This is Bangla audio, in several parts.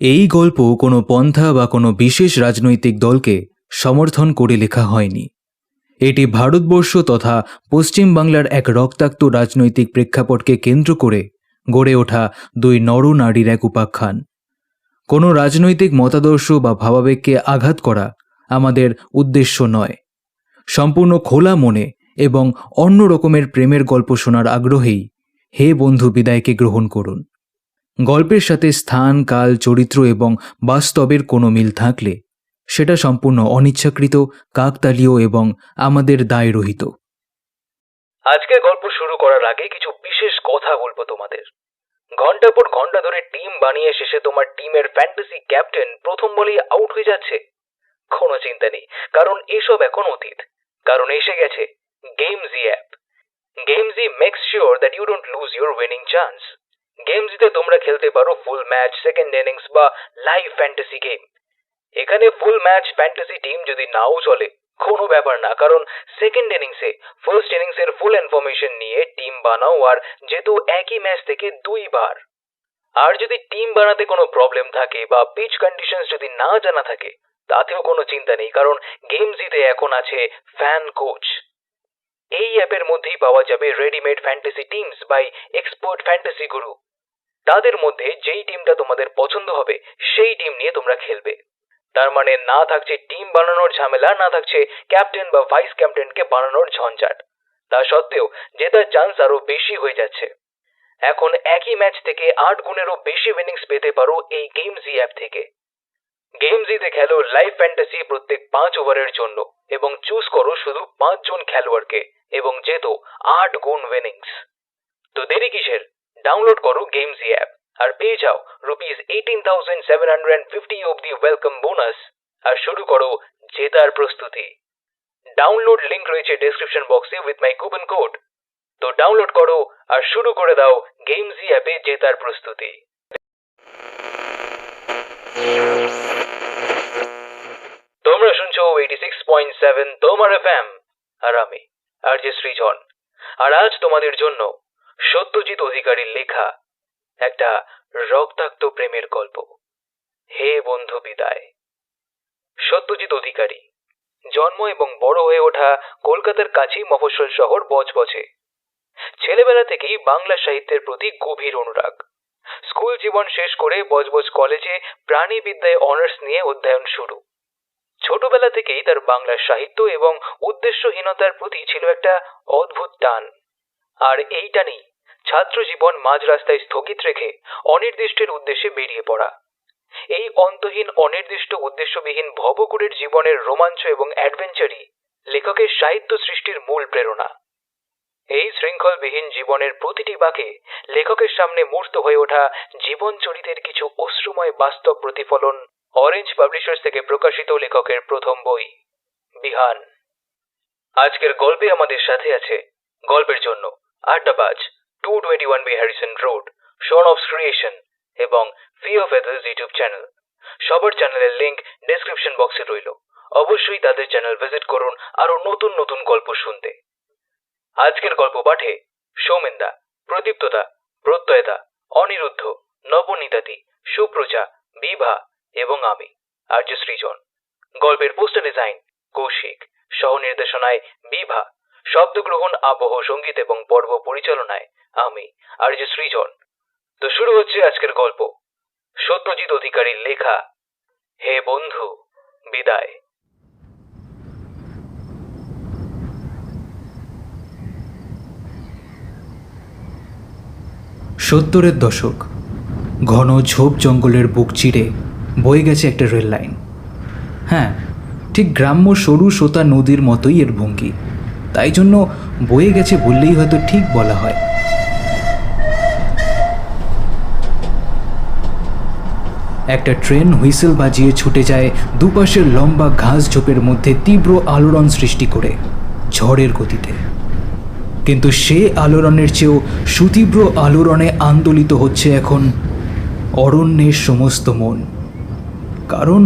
এই গল্প কোনো পন্থা বা কোনো বিশেষ রাজনৈতিক দলকে সমর্থন করে লেখা হয়নি। এটি ভারতবর্ষ তথা পশ্চিমবাংলার এক রক্তাক্ত রাজনৈতিক প্রেক্ষাপটকে কেন্দ্র করে গড়ে ওঠা দুই নরনারীর এক উপাখ্যান। কোনো রাজনৈতিক মতাদর্শ বা ভাবাবেগকে আঘাত করা আমাদের উদ্দেশ্য নয়। সম্পূর্ণ খোলা মনে এবং অন্য রকমের প্রেমের গল্প শোনার আগ্রহেই হে বন্ধু বিদায়কে গ্রহণ করুন। গল্পের সাথে স্থান, কাল, চরিত্র এবং বাস্তবের কোনো মিল থাকলে সেটা সম্পূর্ণ অনিচ্ছাকৃত, কাকতালীয় এবং আমাদের দায়রহিত। আজকে গল্প শুরু করার আগে কিছু বিশেষ কথা বলবো তোমাদের। ঘন্টা পর ঘন্টা ধরে টিম বানিয়ে শেষে তোমার টিমের ফ্যান্টাসি ক্যাপ্টেন প্রথম বলেই আউট হয়ে যাচ্ছে, কোনো চিন্তা নেই, কারণ এসব এখন অতীত। কারণ এসে গেছে Gamezy app. Gamezy makes sure that you don't lose your winning chance. গেমজিতে তোমরা খেলতে পারো ফুল ম্যাচ, সেকেন্ড ইনিংস বা লাইভ ফ্যান্টাসি গেম। এখানে ফুল ম্যাচ ফ্যান্টাসি টিম যদি নাও চলে কোনো ব্যাপার না, কারণ সেকেন্ড ইনিংসে ফার্স্ট ইনিংসের ফুল ইনফরমেশন নিয়ে টিম বানাও আর যেহেতু একই ম্যাচ থেকে 2 বার। আর যদি টিম বানাতে কোনো প্রবলেম থাকে বা পিচ কন্ডিশনস যদি না জানা থাকে তাতেও কোনো চিন্তা নেই, কারণ গেমজিতে এখন আছে ফ্যান কোচ। এই অ্যাপের মধ্যেই পাওয়া যাবে readymade fantasy teams by expert fantasy guru. তাদের মধ্যে যেই টিমটা তোমাদের পছন্দ হবে সেই টিম নিয়ে তোমরা খেলবে। তার মানে না থাকছে টিম বানানোর ঝামেলা, না থাকছে ক্যাপ্টেন বা ভাইস ক্যাপ্টেনকে বানানোর ঝঞ্ঝাট। তা সত্ত্বেও জেতার চান্স আরো বেশি হয়ে যাচ্ছে। এখন একই ম্যাচ থেকে 8 গুণেরও বেশি উইনিংস পেতে পারো এই গেমজি অ্যাপ থেকে। গেমজিতে খেলো লাইভ ফ্যান্টাসি প্রত্যেক 5 ওভারের জন্য এবং চুজ করো শুধু 5 জন খেলোয়াড়কে এবং যেতো 8 গুণ উইনিংস। তো দেরি কিসের? ডাউনলোড করো গেমজি অ্যাপ আর পেয়ে যাও ₹18,750 অব্দি ওয়েলকাম বোনাস আর শুরু করো জেতার প্রস্তুতি। ডাউনলোড লিংক রয়েছে ডেসক্রিপশন বক্সে উইথ মাই কুপন কোড। তো ডাউনলোড করো আর শুরু করে দাও গেমজি অ্যাপে জেতার প্রস্তুতি। তোমরা শুনছো 86.7 তোমার এফএম আর আমি আরজে সৃজন। আর আজ তোমাদের জন্য সত্যজিৎ অধিকারীর লেখা একটা রক্তাক্ত প্রেমের গল্প, হে বন্ধু বিদায়। সত্যজিৎ অধিকারী জন্ম এবং বড় হয়ে ওঠা কলকাতার কাছেই মফস্বল শহর বজবজে। ছেলেবেলা থেকেই বাংলা সাহিত্যের প্রতি গভীর অনুরাগ। স্কুল জীবন শেষ করে বজবজ কলেজে প্রাণীবিদ্যায় অনার্স নিয়ে অধ্যয়ন শুরু। ছোটবেলা থেকেই তার বাংলা সাহিত্য এবং উদ্দেশ্যহীনতার প্রতি ছিল একটা অদ্ভুত টান। আর এই টানেই ছাত্র জীবন মাঝ রাস্তায় স্থগিত রেখে অনির্দিষ্টের উদ্দেশ্যে বেরিয়ে পড়া। এই অন্তহীন অনির্দিষ্ট উদ্দেশ্যবিহীন ভবঘুরের জীবনের রোমাঞ্চ এবং অ্যাডভেঞ্চারই লেখকের সাহিত্য সৃষ্টির মূল প্রেরণা। এই শৃঙ্খলবিহীন জীবনের প্রতিটি বাঁকে লেখকের সামনে মূর্ত হয়ে ওঠা জীবন চরিতের কিছু অশ্রুময় বাস্তব প্রতিফলন। অরেঞ্জ পাবলিশার্স থেকে প্রকাশিত লেখকের প্রথম বই বিহান। আজকের গল্পে আমাদের সাথে আছে গল্পের জন্য আড্ডাবাজ, 221 হ্যারিসন রোড, শন অফ ক্রিয়েশন এবং ফি অফ এদার্স ইউটিউব চ্যানেল। সবার চ্যানেলের লিংক ডেসক্রিপশন বক্সে রইল। অবশ্যই তাদের চ্যানেল ভিজিট করুন আরো নতুন নতুন গল্প শুনতে। আজকের গল্প পাঠে সৌমেনদা, প্রদীপ্তদা, প্রত্যয়দা, অনিরুদ্ধ, নবনীতাদি, সুপ্রজা, বিভা এবং আমি আরজে সৃজন। গল্পের পোস্টার ডিজাইন কৌশিক, সহ নির্দেশনায় বিভা, শব্দগ্রহণ, আবহ সঙ্গীত এবং পর্ব পরিচালনায় আমি আরজে সৃজন। তো শুরু হচ্ছে আজকের গল্প, সত্যজিৎ অধিকারীর লেখা হে বন্ধু বিদায়। সত্তরের দশক। ঘন ঝোপ জঙ্গলের বুক চিরে বয়ে গেছে একটা রেল লাইন। হ্যাঁ, ঠিক গ্রাম্য সরু সোতা নদীর মতোই এর ভঙ্গি, তাই জন্য বয়ে গেছে বললেই হয়তো ঠিক বলা হয়। একটা ট্রেন হুইসেল বাজিয়ে ছুটে যায় দুপাশের লম্বা ঘাস ঝোপের মধ্যে তীব্র আলোড়ন সৃষ্টি করে ঝড়ের গতিতে। কিন্তু সে আলোড়নের চেয়েও সুতীব্র আলোড়নে আন্দোলিত হচ্ছে এখন অরণ্যের সমস্ত মন। কারণ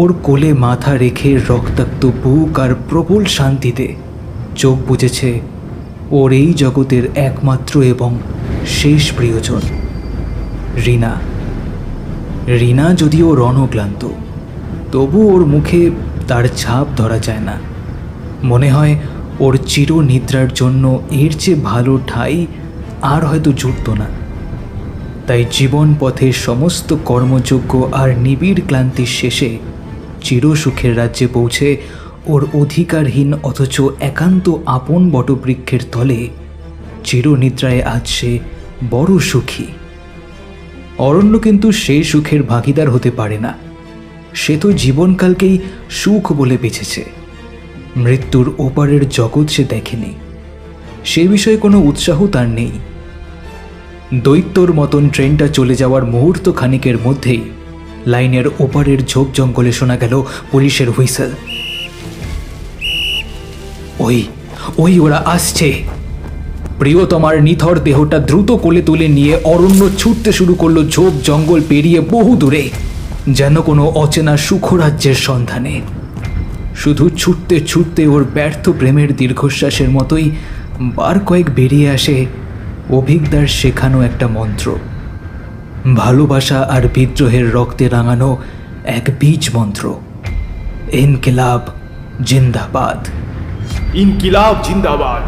ওর কোলে মাথা রেখে রক্তাক্ত বুক আর প্রবল শান্তিতে চোখ বুজেছে ওর এই জগতের একমাত্র এবং শেষ প্রিয়জন রিনা। রিনা যদিও রণক্লান্ত, তবু ওর মুখে তার ছাপ ধরা যায় না। মনে হয় ওর চিরনিদ্রার জন্য এর চেয়ে ভালো ঠাঁই আর হয়তো জুটত না। তাই জীবন পথের সমস্ত কর্মযোগ্য আর নিবিড় ক্লান্তির শেষে চিরসুখের রাজ্যে পৌঁছে ওর অধিকারহীন অথচ একান্ত আপন বটবৃক্ষের তলে চিরনিদ্রায় আজ সে বড় সুখী। অরণ্য কিন্তু সেই সুখের ভাগিদার হতে পারে না। সে তো জীবনকালকেই সুখ বলে বেঁচেছে। মৃত্যুর ওপারের জগৎ সে দেখেনি, সে বিষয়ে কোনো উৎসাহ তার নেই। দৈত্যর মতন ট্রেনটা চলে যাওয়ার মুহূর্ত খানিকের মধ্যেই লাইনের ওপারের ঝোপ জঙ্গলে শোনা গেল পুলিশের হুইসেল। ওই ওই ওরা আসছে। প্রিয়তমার নিথর দেহটা দ্রুত কোলে তুলে নিয়ে অরণ্য ছুটতে শুরু করলো ঝোপ জঙ্গল পেরিয়ে বহু দূরে, যেন কোনো অচেনা সুখরাজ্যের সন্ধানে। শুধু ছুটতে ছুটতে ওর ব্যর্থ প্রেমের দীর্ঘশ্বাসের মতোই বার কয়েক বেরিয়ে আসে অভিজ্ঞতার শেখানো একটা মন্ত্র, ভালোবাসা আর বিদ্রোহের রক্তে রাঙানো এক বীজ মন্ত্র, ইনকিলাব জিন্দাবাদ। ইনকিলাব জিন্দাবাদ।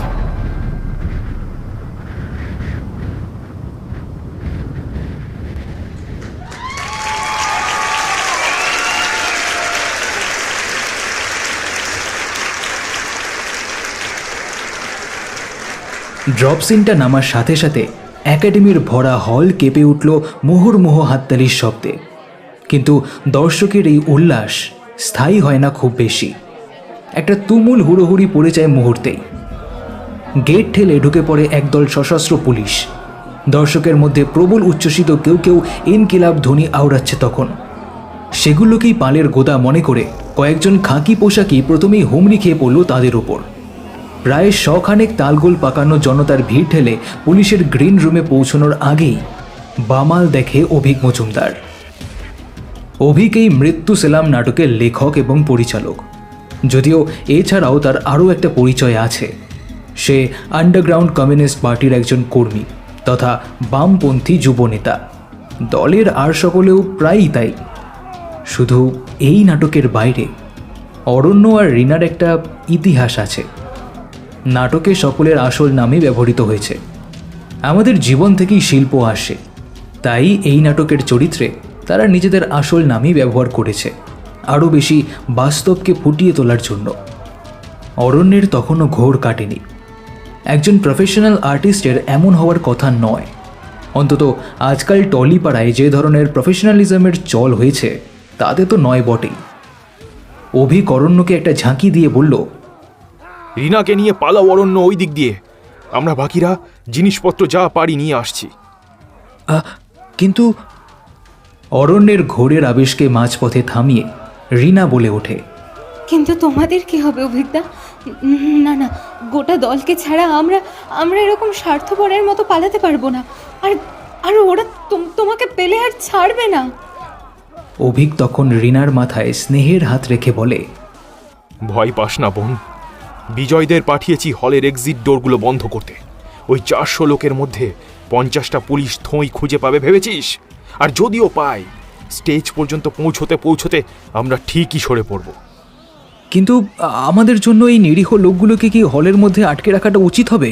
ড্রপ সিনটা নামার সাথে সাথে একাডেমির ভরা হল কেঁপে উঠল মুহুর্মুহ হাততালির শব্দে। কিন্তু দর্শকের এই উল্লাস স্থায়ী হয় না খুব বেশি। একটা তুমুল হুড়োহুড়ি পড়ে যায় মুহূর্তেই। গেট ঠেলে ঢুকে পড়ে একদল সশস্ত্র পুলিশ। দর্শকের মধ্যে প্রবল উচ্ছ্বসিত কেউ কেউ ইনকিলাব ধ্বনি আওড়াচ্ছে তখন। সেগুলোকেই পালের গোদা মনে করে কয়েকজন খাকি পোশাকি প্রথমেই হুমড়ি খেয়ে পড়ল তাদের ওপর। প্রায় শখানেক তালগোল পাকানো জনতার ভিড় ঠেলে পুলিশের গ্রিন রুমে পৌঁছানোর আগেই বামাল দেখে অভিক মজুমদার। অভিক এই মৃত্যু সেলাম নাটকের লেখক এবং পরিচালক, যদিও এছাড়াও তার আরও একটা পরিচয় আছে। সে আন্ডারগ্রাউন্ড কমিউনিস্ট পার্টির একজন কর্মী তথা বামপন্থী যুবনেতা। দলের আর সকলেও প্রায়ই তাই। শুধু এই নাটকের বাইরে অরণ্য আর রিনার একটা ইতিহাস আছে। নাটকে সকলের আসল নামই ব্যবহৃত হয়েছে। আমাদের জীবন থেকেই শিল্প আসে, তাই এই নাটকের চরিত্রে তারা নিজেদের আসল নামই ব্যবহার করেছে, আরও বেশি বাস্তবকে ফুটিয়ে তোলার জন্য। অরণ্যের তখনও ঘোর কাটেনি। একজন প্রফেশনাল আর্টিস্টের এমন হওয়ার কথা নয়, অন্তত আজকাল টলিপাড়ায় যে ধরনের প্রফেশনালিজমের চল হয়েছে তাতে তো নয় বটেই। অভিক অরণ্যকে একটা ঝাঁকি দিয়ে বলল, রিনাকে নিয়ে পালাও অরণ্য ওই দিক দিয়ে, আমরা বাকিরা জিনিসপত্র যা পারি নিয়ে আসছি। কিন্তু অরণ্যের ঘোরের আবেশকে মাঝপথে থামিয়ে রিনা বলে ওঠে, কিন্তু তোমাদের কি হবে অভিজ্ঞতা? না না, গোটা দলকে ছাড়া আমরা এরকম স্বার্থপরের মতো পালাতে পারবো না। আর আর ওরা তোমাকে পেলে আর ছাড়বে না। অভিক তখন রিনার মাথায় স্নেহের হাত রেখে বলে, ভয় পাস না বোন, বিজয়দের পাঠিয়েছি হলের এক্সিট ডোরগুলো বন্ধ করতে। ওই 400 লোকের মধ্যে 50টা পুলিশ থই খুঁজে পাবে ভেবেছিস? আর যদিও পাই, স্টেজ পর্যন্ত পৌঁছতে আমরা ঠিকই সরে পড়ব। কিন্তু আমাদের জন্য এই নিরীহ লোকগুলোকে কি হলের মধ্যে আটকে রাখাটা উচিত হবে?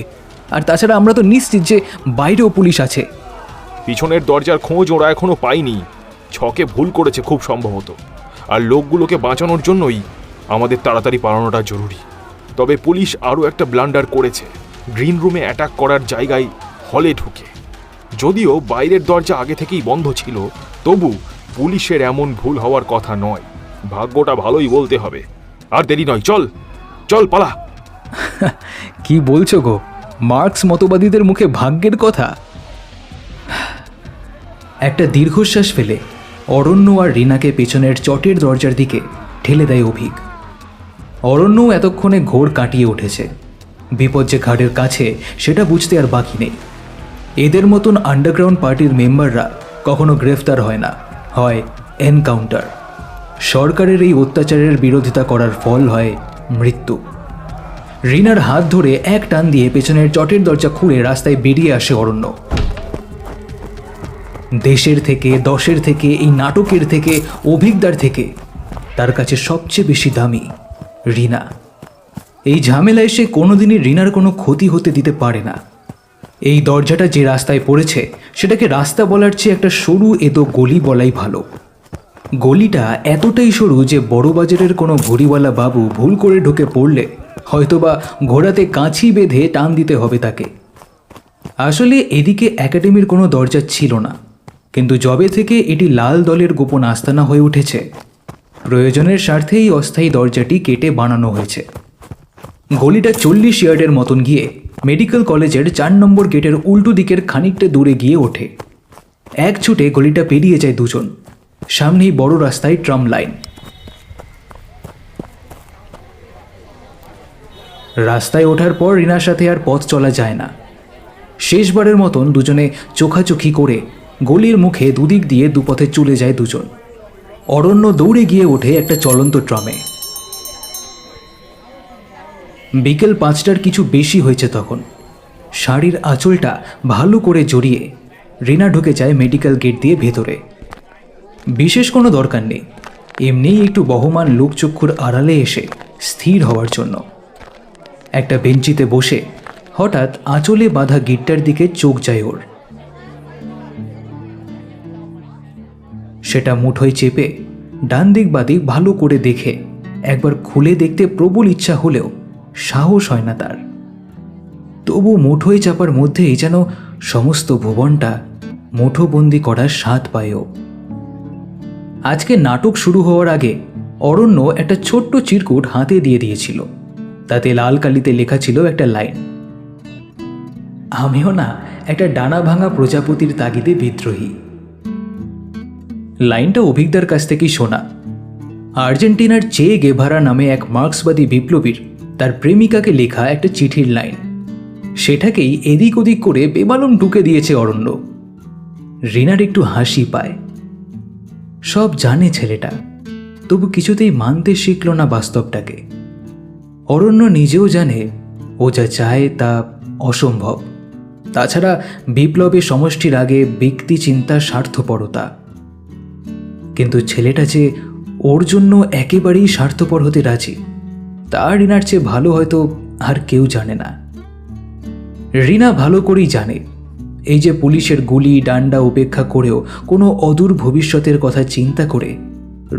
আর তাছাড়া আমরা তো নিশ্চিত যে বাইরেও পুলিশ আছে। পিছনের দরজার খোঁজ ওরা এখনো পায়নি, ছকে ভুল করেছে খুব সম্ভবত। আর লোকগুলোকে বাঁচানোর জন্যই আমাদের তাড়াতাড়ি পালানোটা জরুরি। তবে পুলিশ আরও একটা ব্লান্ডার করেছে, গ্রিন রুমে অ্যাটাক করার জায়গায় হলে ঢুকে। যদিও বাইরের দরজা আগে থেকেই বন্ধ ছিল, তবু পুলিশের এমন ভুল হওয়ার কথা নয়। ভাগ্যটা ভালোই বলতে হবে। আর দেরি নয়, চল চল পালা। কি বলছো গো? মার্কস মতবাদীদের মুখে ভাগ্যের কথা? একটা দীর্ঘশ্বাস ফেলে অরণ্য আর রিনাকে পেছনের চটের দরজার দিকে ঠেলে দেয় অভিক। অরণ্য এতক্ষণে ঘোর কাটিয়ে উঠেছে। বিপদ যে ঘাটের কাছে সেটা বুঝতে আর বাকি নেই। এদের মতন আন্ডারগ্রাউন্ড পার্টির মেম্বাররা কখনো গ্রেফতার হয় না, হয় এনকাউন্টার। সরকারের এই অত্যাচারের বিরোধিতা করার ফল হয় মৃত্যু। রিনার হাত ধরে এক টান দিয়ে পেছনের চটের দরজা খুলে রাস্তায় বেরিয়ে আসে অরণ্য। দেশের থেকে, দশের থেকে, এই নাটকের থেকে, অভিজ্ঞতার থেকে তার কাছে সবচেয়ে বেশি দামি রিনা। এই ঝামেলায় সে কোনোদিনই রিনার কোনো ক্ষতি হতে দিতে পারে না। এই দরজাটা যে রাস্তায় পড়েছে সেটাকে রাস্তা বলার চেয়ে একটা সরু এতো গলি বলাই ভালো। গলিটা এতটাই সরু যে বড় বাজারের কোনো ভুড়িওয়ালা বাবু ভুল করে ঢুকে পড়লে হয়তোবা ঘোড়াতে কাঁচি বেঁধে টান দিতে হবে তাকে। আসলে এদিকে একাডেমির কোনো দরজা ছিল না, কিন্তু যবে থেকে এটি লাল দলের গোপন আস্তানা হয়ে উঠেছে, প্রয়োজনের স্বার্থে এই অস্থায়ী দরজাটি কেটে বানানো হয়েছে। গলিটা 40 ইয়ার্ডের মতন গিয়ে মেডিকেল কলেজের 4 নম্বর গেটের উল্টো দিকের খানিকটা দূরে গিয়ে ওঠে। এক ছুটে গলিটা পেরিয়ে যায় দুজন। সামনেই বড় রাস্তায় ট্রাম লাইন। রাস্তায় ওঠার পর রিনার সাথে আর পথ চলা যায় না। শেষবারের মতন দুজনে চোখাচোখি করে গলির মুখে দুদিক দিয়ে দুপথে চলে যায় দুজন। অরণ্য দৌড়ে গিয়ে ওঠে একটা চলন্ত ট্রামে। বিকেল 5টার কিছু বেশি হয়েছে তখন। শাড়ির আঁচলটা ভালো করে জড়িয়ে রিনা ঢুকে যায় মেডিকেল গেট দিয়ে ভেতরে। বিশেষ কোনো দরকার নেই, এমনিই একটু বহমান লোকচক্ষুর আড়ালে এসে স্থির হওয়ার জন্য। একটা বেঞ্চিতে বসে হঠাৎ আঁচলে বাঁধা গিটটার দিকে চোখ যায় ওর। সেটা মুঠোয় চেপে ডান দিক বাদিক ভালো করে দেখে একবার খুলে দেখতে প্রবল ইচ্ছা হলেও সাহস হয় না তার। তবু মুঠোয় চাপার মধ্যেই যেন সমস্ত ভুবনটা মুঠোবন্দি করার স্বাদ পায়ও। আজকে নাটক শুরু হওয়ার আগে অরণ্য একটা ছোট্ট চিরকুট হাতে দিয়ে দিয়েছিল। তাতে লাল কালিতে লেখা ছিল একটা লাইন, আমিও না একটা ডানা ভাঙা প্রজাপতির তাগিদে বিদ্রোহী। লাইনটা অভিজ্ঞতার কাছ থেকেই শোনা। আর্জেন্টিনার চে গেভারা নামে এক মার্ক্সবাদী বিপ্লবীর তার প্রেমিকাকে লেখা একটা চিঠির লাইন। সেটাকেই এদিক ওদিক করে বেমালুম ঢুকে দিয়েছে অরণ্য। রিনার একটু হাসি পায়। সব জানে ছেলেটা, তবু কিছুতেই মানতে শিখল না বাস্তবটাকে। অরণ্য নিজেও জানে ও যা চায় তা অসম্ভব। তাছাড়া বিপ্লবে সমষ্টির আগে ব্যক্তি চিন্তা স্বার্থপরতা। কিন্তু ছেলেটা যে ওর জন্য একেবারেই স্বার্থপর হতে রাজি, তা রিনার চেয়ে ভালো হয়তো আর কেউ জানে না। রিনা ভালো করেই জানে এই যে পুলিশের গুলি ডান্ডা উপেক্ষা করেও কোনো অদূর ভবিষ্যতের কথা চিন্তা করে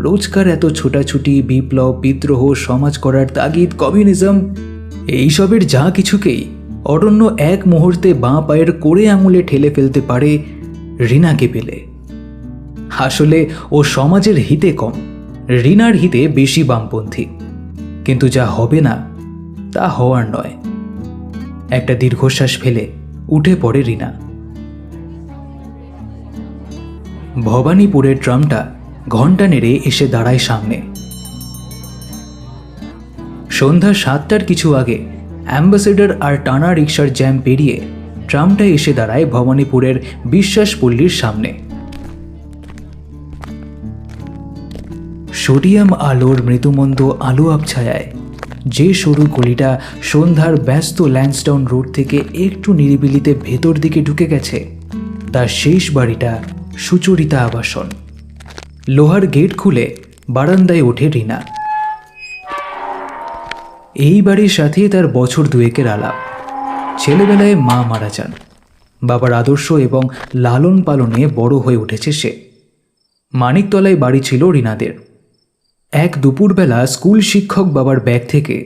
রোজকার এত ছোটাছুটি, বিপ্লব, বিদ্রোহ, সমাজ করার তাগিদ, কমিউনিজম, এইসবের যা কিছুকেই অরণ্য এক মুহূর্তে বাঁ পায়ের কোড়ে আঙুলে ঠেলে ফেলতে পারে রিনাকে পেলে। আসলে ও সমাজের হিতে কম, রিনার হিতে বেশি বামপন্থী। কিন্তু যা হবে না তা হওয়ার নয়। একটা দীর্ঘশ্বাস ফেলে উঠে পড়ে রিনা। ভবানীপুরের ট্রামটা ঘণ্টা নেড়ে এসে দাঁড়ায় সামনে। সন্ধ্যা 7টার কিছু আগে অ্যাম্বাসেডর আর টানা রিক্সার জ্যাম পেরিয়ে ট্রামটা এসে দাঁড়ায় ভবানীপুরের বিশ্বাসপল্লীর সামনে। সোডিয়াম আলোর মৃদুমন্দ আলো আবছায়ায় যে সরু গলিটা সন্ধ্যার ব্যস্ত ল্যান্সডাউন রোড থেকে একটু নিরিবিলিতে ভেতর দিকে ঢুকে গেছে, তার শেষ বাড়িটা সুচরিতা আবাসন। লোহার গেট খুলে বারান্দায় ওঠে রিনা। এই বাড়ির সাথে তার বছর দুয়েকের আলাপ। ছেলেবেলায় মা মারা যান। বাবার আদর্শ এবং লালন পালনে বড় হয়ে উঠেছে সে। মানিকতলায় বাড়ি ছিল রিনাদের। এক দুপুরবেলা স্কুল শিক্ষক বাবার ব্যাগ থেকে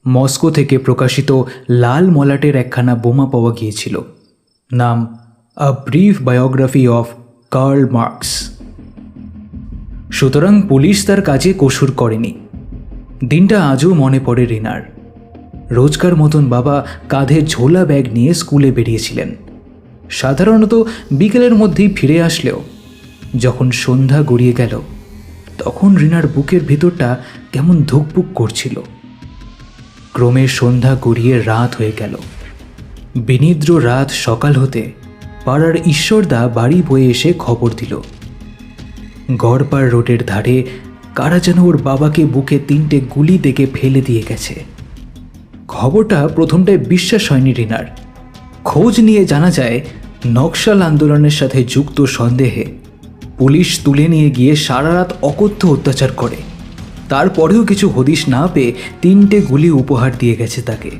মস্কো থেকে প্রকাশিত লাল মলাটের একখানা বোমা পাওয়া গিয়েছিল। নাম a brief biography of Karl Marx. সুতরাং পুলিশ তার কাজে কসুর করেনি। দিনটা আজও মনে পড়ে রিনার। রোজকার মতন বাবা কাঁধে ঝোলা ব্যাগ নিয়ে স্কুলে বেরিয়েছিলেন। সাধারণত বিকেলের মধ্যেই ফিরে আসলেও যখন সন্ধ্যা গড়িয়ে গেল তখন রিনার বুকের ভেতরটা কেমন ধুকপুক করছিল। ক্রমে সন্ধ্যা গড়িয়ে রাত হয়ে গেল। বিনিদ্র রাত সকাল হতে পাড়ার ঈশ্বরদা বাড়ি বয়ে এসে খবর দিল, গড়পাড় রোডের ধারে কারা যেন ওর বাবাকে বুকে 3টে গুলি দেখে ফেলে দিয়ে গেছে। খবরটা প্রথমটায় বিশ্বাস হয়নি রিনার। খোঁজ নিয়ে জানা যায় নকশাল আন্দোলনের সাথে যুক্ত সন্দেহে পুলিশ তুলে নিয়ে গিয়ে সারা রাত অকথ্য অত্যাচার করে। তারপরেও কিছু হদিশ না পেয়ে 3টে গুলি উপহার দিয়ে গেছে তাকে।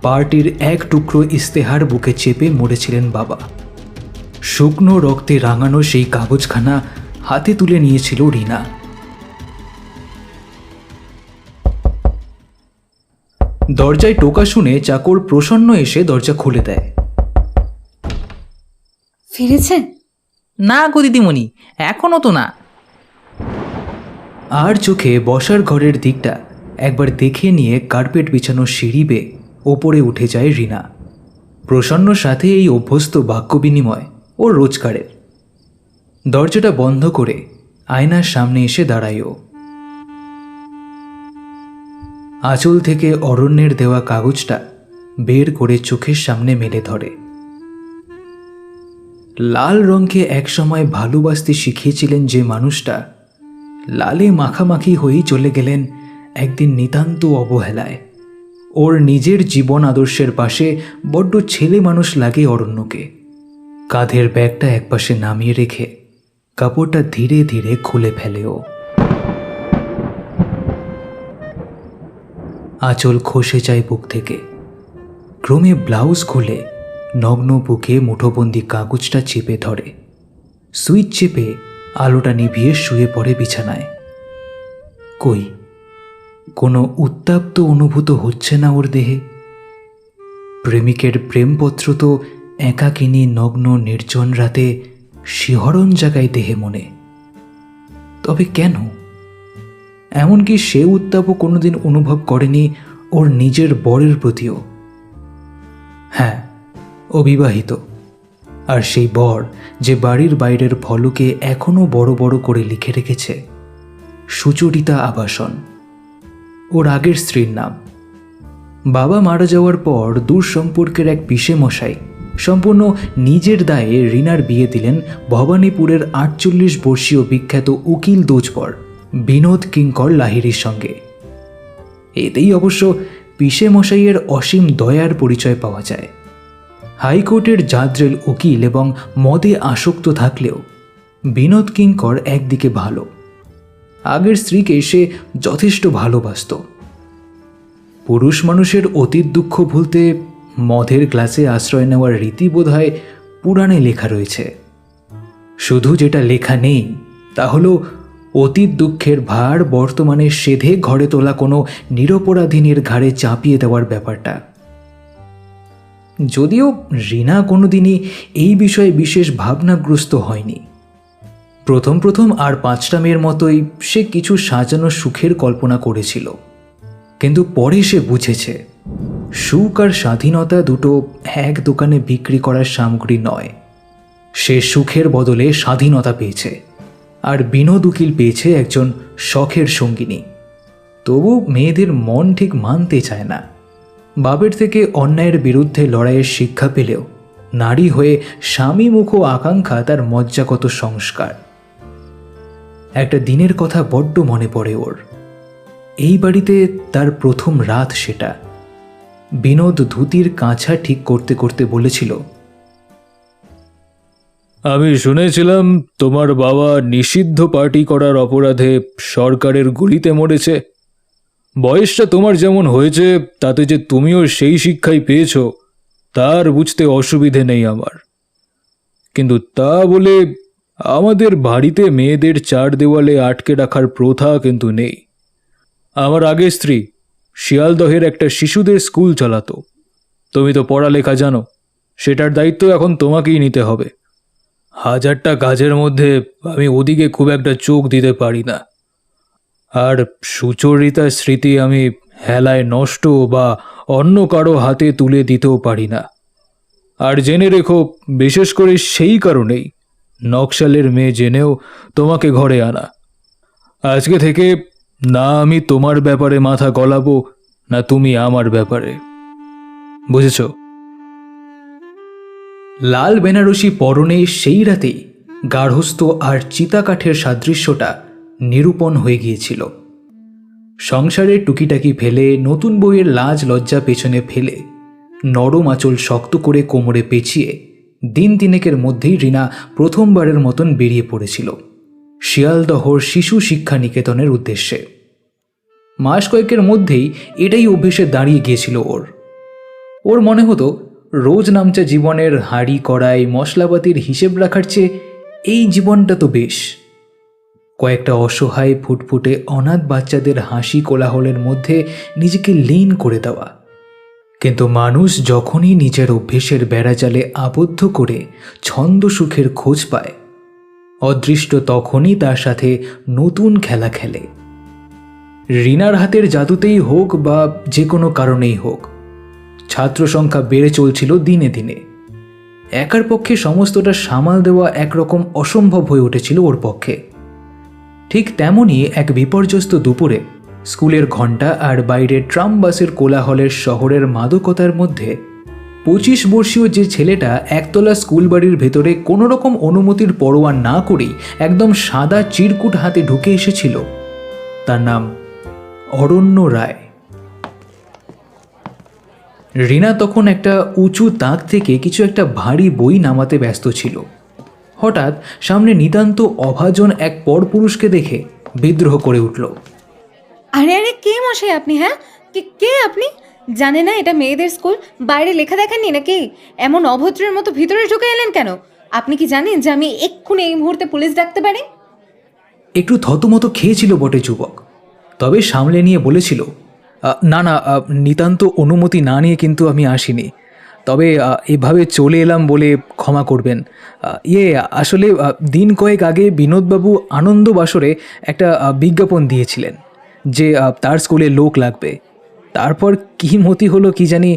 পার্টির এক টুকরো ইস্তেহার বুকে চেপে মরেছিলেন বাবা। শুকনো রক্তে রাঙানো সেই কাগজখানা হাতে তুলে নিয়েছিল রিনা। দরজায় টোকা শুনে চাকর প্রসন্ন এসে দরজা খুলে দেয়। ফিরেছে? না গো দিদিমণি, এখনও তো না। আর চোখে বসার ঘরের দিকটা একবার দেখে নিয়ে কার্পেট বিছানো সিঁড়ি বেয়ে ওপরে উঠে যায় রিনা। প্রসন্নর সাথে এই অভ্যস্ত বাক্য বিনিময় ওর রোজগারের। দরজাটা বন্ধ করে আয়নার সামনে এসে দাঁড়ায় ও। আঁচল থেকে অরণ্যের দেওয়া কাগজটা বের করে চোখের সামনে মেলে ধরে। লাল রঙকে একসময় ভালোবাসতে শিখিয়েছিলেন যে মানুষটা, লালে মাখামাখি হয়েই চলে গেলেন একদিন নিতান্ত অবহেলায়। ওর নিজের জীবন আদর্শের পাশে বড্ড ছেলে মানুষ লাগে অরণ্যকে। কাঁধের ব্যাগটা একপাশে নামিয়ে রেখে কাপড়টা ধীরে ধীরে খুলে ফেলে ও। আঁচল খসে যায় বুক থেকে। ক্রমে ব্লাউজ খুলে নগ্ন বুকে মুঠোবন্দি কাগজটা চেপে ধরে। সুইচ চেপে আলোটা নিভিয়ে শুয়ে পড়ে বিছানায়। কই, কোনো উত্তাপ্ত অনুভূত হচ্ছে না ওর দেহে। প্রেমিকের প্রেমপত্র তো একাকিনী নগ্ন নির্জন রাতে শিহরণ জাগায় দেহে মনে। তবে কেন? এমনকি সে উত্তাপও কোনোদিন অনুভব করেনি ওর নিজের বরের প্রতিও। হ্যাঁ, অবিবাহিত। আর সেই বর যে বাড়ির বাইরের ফলকে এখনো বড় বড় করে লিখে রেখেছে সুচরিতা আবাসন, ওর আগের স্ত্রীর নাম। বাবা মারা যাওয়ার পর দূর সম্পর্কের এক পিসে মশাই সম্পূর্ণ নিজের দায়ে রিনার বিয়ে দিলেন ভবানীপুরের 48 বর্ষীয় বিখ্যাত উকিল দোজবর বিনোদ কিঙ্কর লাহিড়ীর সঙ্গে। এতেই অবশ্য পিসে মশাইয়ের অসীম দয়ার পরিচয় পাওয়া যায়। হাইকোর্টের জাদ্রেল উকিল এবং মদে আসক্ত থাকলেও বিনোদ কিঙ্কর একদিকে ভালো। আগের স্ত্রীকে সে যথেষ্ট ভালোবাসত। পুরুষ মানুষের অতীত দুঃখ ভুলতে মদের গ্লাসে আশ্রয় নেওয়ার রীতি বোধহয় পুরাণে লেখা রয়েছে। শুধু যেটা লেখা নেই তা হলো অতীত দুঃখের ভার বর্তমানে সেধে ঘরে তোলা কোনো নিরপরাধীনের ঘাড়ে চাপিয়ে দেওয়ার ব্যাপারটা। যদিও রিনা কোনোদিনই এই বিষয়ে বিশেষ ভাবনাগ্রস্ত হয়নি। প্রথম প্রথম আর 5টা মেয়ের মতোই সে কিছু সাজানো সুখের কল্পনা করেছিল, কিন্তু পরে সে বুঝেছে সুখ আর স্বাধীনতা দুটো এক দোকানে বিক্রি করার সামগ্রী নয়। সে সুখের বদলে স্বাধীনতা পেয়েছে, আর বিনোদ উকিল পেয়েছে একজন শখের সঙ্গিনী। তবু মেয়েদের মন ঠিক মানতে চায় না। বাবের থেকে অন্যায়ের বিরুদ্ধে লড়াইয়ের শিক্ষা পেলেও নারী হয়ে স্বামীমুখ আকাঙ্ক্ষা তার মজ্জাগত সংস্কার। একটা দিনের কথা বড্ড মনে পড়ে ওর। এই বাড়িতে তার প্রথম রাত সেটা। বিনোদ ধুতির কাঁচা ঠিক করতে করতে বলেছিল, আমি শুনেছিলাম তোমার বাবা নিষিদ্ধ পার্টি করার অপরাধে সরকারের গুলিতে মরেছে। বয়সটা তোমার যেমন হয়েছে তাতে যে তুমিও সেই শিক্ষাই পেয়েছ তার বুঝতে অসুবিধে নেই আমার। কিন্তু তা বলে আমাদের বাড়িতে মেয়েদের 4 দেওয়ালে আটকে রাখার প্রথা কিন্তু নেই। আমার আগের স্ত্রী শিয়ালদহের একটা শিশুদের স্কুল চালাতো। তুমি তো পড়ালেখা জানো, সেটার দায়িত্ব এখন তোমাকেই নিতে হবে। 1000টা কাজের মধ্যে আমি ওদিকে খুব একটা চোখ দিতে পারি না। আর সুচরিতার স্মৃতি আমি হেলায় নষ্ট বা অন্য কারো হাতে তুলে দিতেও পারি না। আর জেনে রেখো, বিশেষ করে সেই কারণেই নকশালের মেয়ে জেনেও তোমাকে ঘরে আনা। আজকে থেকে না আমি তোমার ব্যাপারে মাথা গলাবো, না তুমি আমার ব্যাপারে। বুঝেছ? লাল বেনারসি পরনে সেই রাতেই গার্হস্থ্য আর চিতাকাঠের সাদৃশ্যটা নিরূপণ হয়ে গিয়েছিল। সংসারের টুকিটাকি ফেলে, নতুন বইয়ের লাজ লজ্জা পেছনে ফেলে, নরম আঁচল শক্ত করে কোমরে পেঁচিয়ে দিন তিনেকের মধ্যেই রিনা প্রথমবারের মতন বেরিয়ে পড়েছিল শিয়ালদহর শিশু শিক্ষা নিকেতনের উদ্দেশ্যে। মাস কয়েকের মধ্যেই এটাই অভ্যেসে দাঁড়িয়ে গিয়েছিল ওর মনে হতো রোজ নামচা জীবনের হাঁড়ি কড়াই মশলাপাতির হিসেব রাখার চেয়ে এই জীবনটা তো বেশ। কয়েকটা অসহায় ফুটফুটে অনাথ বাচ্চাদের হাসি কোলাহলের মধ্যে নিজেকে লীন করে দেওয়া। কিন্তু মানুষ যখনই নিজের অভ্যেসের বেড়াজালে আবদ্ধ করে ছন্দ সুখের খোঁজ পায়, অদৃষ্ট তখনই তার সাথে নতুন খেলা খেলে। রিনার হাতের জাদুতেই হোক বা যে কোনো কারণেই হোক, ছাত্র সংখ্যা বেড়ে চলছিল দিনে দিনে। একার পক্ষে সমস্তটা সামাল দেওয়া একরকম অসম্ভব হয়ে উঠেছিল ওর পক্ষে। ঠিক তেমনই এক বিপর্যস্ত দুপুরে স্কুলের ঘণ্টা আর বাইরে ট্রাম বাসের কোলাহলের শহরের মাদকতার মধ্যে 25 বর্ষীয় যে ছেলেটা একতলা স্কুল বাড়ির ভেতরে কোনো রকম অনুমতির পরোয়া না করেই একদম সাদা চিরকুট হাতে ঢুকে এসেছিল, তার নাম অরণ্য রায়। রিনা তখন একটা উঁচু তাক থেকে কিছু একটা ভারী বই নামাতে ব্যস্ত ছিল। হঠাৎ সামনে নিতান্ত অভাজন এক পরপুরুষকে দেখে বিদ্রোহ করে উঠল। আরে আরে, কে মশাই আপনি? হ্যাঁ, কে আপনি? জানে না এটা মেয়েদের স্কুল? বাইরে লেখা দেখেননি নাকি? এমন অভদ্রের মতো ভিতরে ঢুকে এলেন কেন? আপনি কি জানেন যে আমি এক্ষুনি এই মুহূর্তে পুলিশ ডাকতে পারি? একটু থতমত খেয়েছিল বটে যুবক, তবে সামলে নিয়ে বলেছিল, না না, নিতান্ত অনুমতি না নিয়ে কিন্তু আমি আসিনি, তবে এভাবে চলে এলাম বলে ক্ষমা করবেন। আসলে দিন কয়েক আগে বিনোদবাবু আনন্দ বাসরে একটা বিজ্ঞাপন দিয়েছিলেন যে তার স্কুলে লোক লাগবে। তারপর কী মতি হলো কি জানি,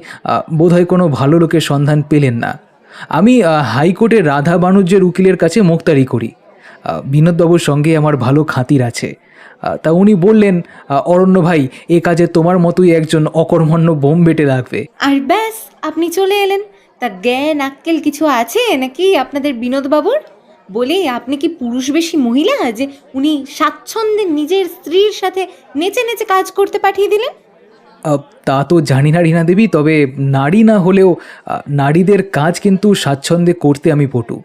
বোধহয় কোনো ভালো লোকের সন্ধান পেলেন না। আমি হাইকোর্টে রাধা বাণুজ্যের উকিলের কাছে মোক্তারি করি। বিনোদবাবুর সঙ্গে আমার ভালো খাতির আছে। তা উনি বললেন, অরণ্য ভাই, এ কাজে তোমার মতোই একজন অকর্মণ্য বোম বেটে লাগবে। আর ব্যাস, আপনি চলে এলেন। তা জ্ঞান আক্কেল কিছু আছে নাকি আপনাদের বিনোদবাবুর? বলি, আপনি কি পুরুষবেশী মহিলা যে উনি স্বাচ্ছন্দ্যে নিজের স্ত্রীর সাথে নেচে নেচে কাজ করতে পাঠিয়ে দিলেন? তা তো জানি না রিনা দেবী, তবে নারী না হলেও নারীদের কাজ কিন্তু স্বাচ্ছন্দ্যে করতে আমি পটু।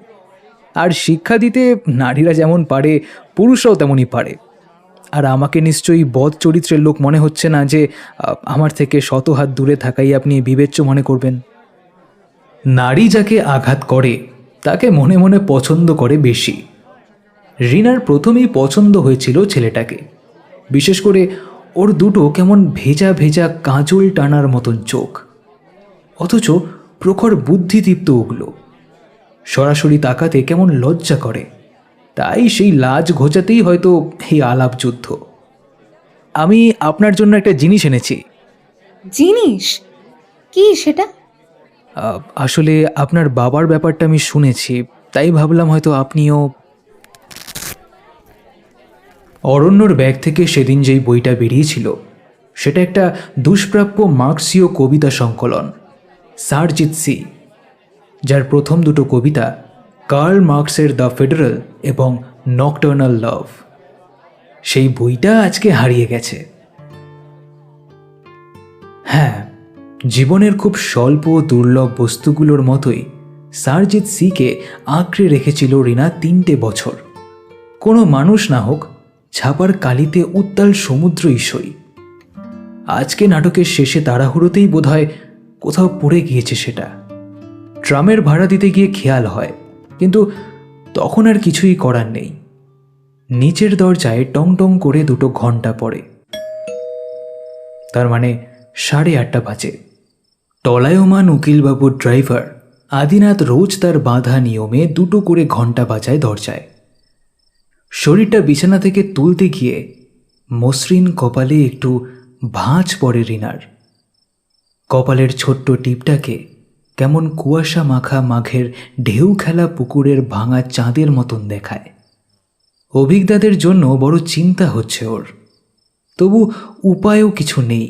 আর শিক্ষা দিতে নারীরা যেমন পারে, পুরুষরাও তেমনই পারে। আর আমাকে নিশ্চয়ই বদ চরিত্রের লোক মনে হচ্ছে না যে আমার থেকে শত হাত দূরে থাকাই আপনি বিবেচ্য মনে করবেন। নারী যাকে আঘাত করে তাকে মনে মনে পছন্দ করে বেশি। রিনার প্রথমেই পছন্দ হয়েছিল ছেলেটাকে, বিশেষ করে ওর দুটো কেমন ভেজা ভেজা কাজল টানার মতন চোখ, অথচ প্রখর বুদ্ধিদীপ্ত ওগুলো। সরাসরি তাকাতে কেমন লজ্জা করে, তাই সেই লাজ ঘোচাতেই হয়তো এই আলাপ যুদ্ধ। আমি আপনার জন্য একটা জিনিস এনেছি। জিনিস? কি সেটা? আসলে আপনার বাবার ব্যাপারটা আমি শুনেছি, তাই ভাবলাম হয়তো আপনিও। অরণ্যর ব্যাগ থেকে সেদিন যেই বইটা বেরিয়েছিল সেটা একটা দুষ্প্রাপ্য মার্ক্সীয় কবিতা সংকলন, সারজিৎ সি, যার প্রথম দুটো কবিতা কার্ল মার্কসের দ্য ফেডারেল এবং নকটার্নাল লাভ। সেই বইটা আজকে হারিয়ে গেছে। হ্যাঁ, জীবনের খুব স্বল্প দুর্লভ বস্তুগুলোর মতোই সারজিৎ সিকে আঁকড়ে রেখেছিল রিনা 3টে বছর। কোনো মানুষ না হোক, ছাপার কালিতে উত্তাল সমুদ্র ঈশ্বরী। আজকে নাটকের শেষে তাড়াহুড়োতেই বোধহয় কোথাও পড়ে গিয়েছে সেটা। ট্রামের ভাড়া দিতে গিয়ে খেয়াল হয়, কিন্তু তখন আর কিছুই করার নেই। নিচের দরজায় টং টং করে দুটো ঘন্টা পড়ে, তার মানে 8:30 বাজে। টলায়মান উকিলবাবুর ড্রাইভার আদিনাথ রোজ তার বাঁধা নিয়মে দুটো করে ঘন্টা বাজায় দরজায়। শরীরটা বিছানা থেকে তুলতে গিয়ে মসৃণ কপালে একটু ভাঁজ পড়ে রিনার। কপালের ছোট্ট টিপটাকে কেমন কুয়াশা মাখা মাঘের ঢেউ খেলা পুকুরের ভাঙা চাঁদের মতন দেখায়। অভিজ্ঞতাদের জন্য বড় চিন্তা হচ্ছে ওর, তবু উপায়ও কিছু নেই।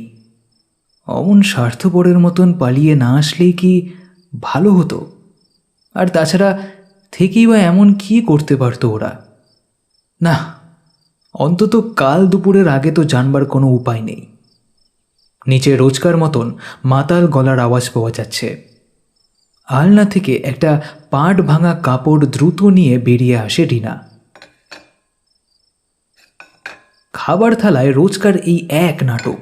অমন স্বার্থপরের মতন পালিয়ে না আসলেই কি ভালো হতো? আর তাছাড়া থেকেই বা এমন কি করতে পারতো ওরা? না, অন্তত কাল দুপুরের আগে তো জানবার কোনো উপায় নেই। নিচে রোজকার মতন মাতাল গলার আওয়াজ পাওয়া যাচ্ছে। আলনা থেকে একটা পাট ভাঙা কাপড় দ্রুত নিয়ে বেরিয়ে আসে রিনা। খাবার থালায় রোজকার এই এক নাটক,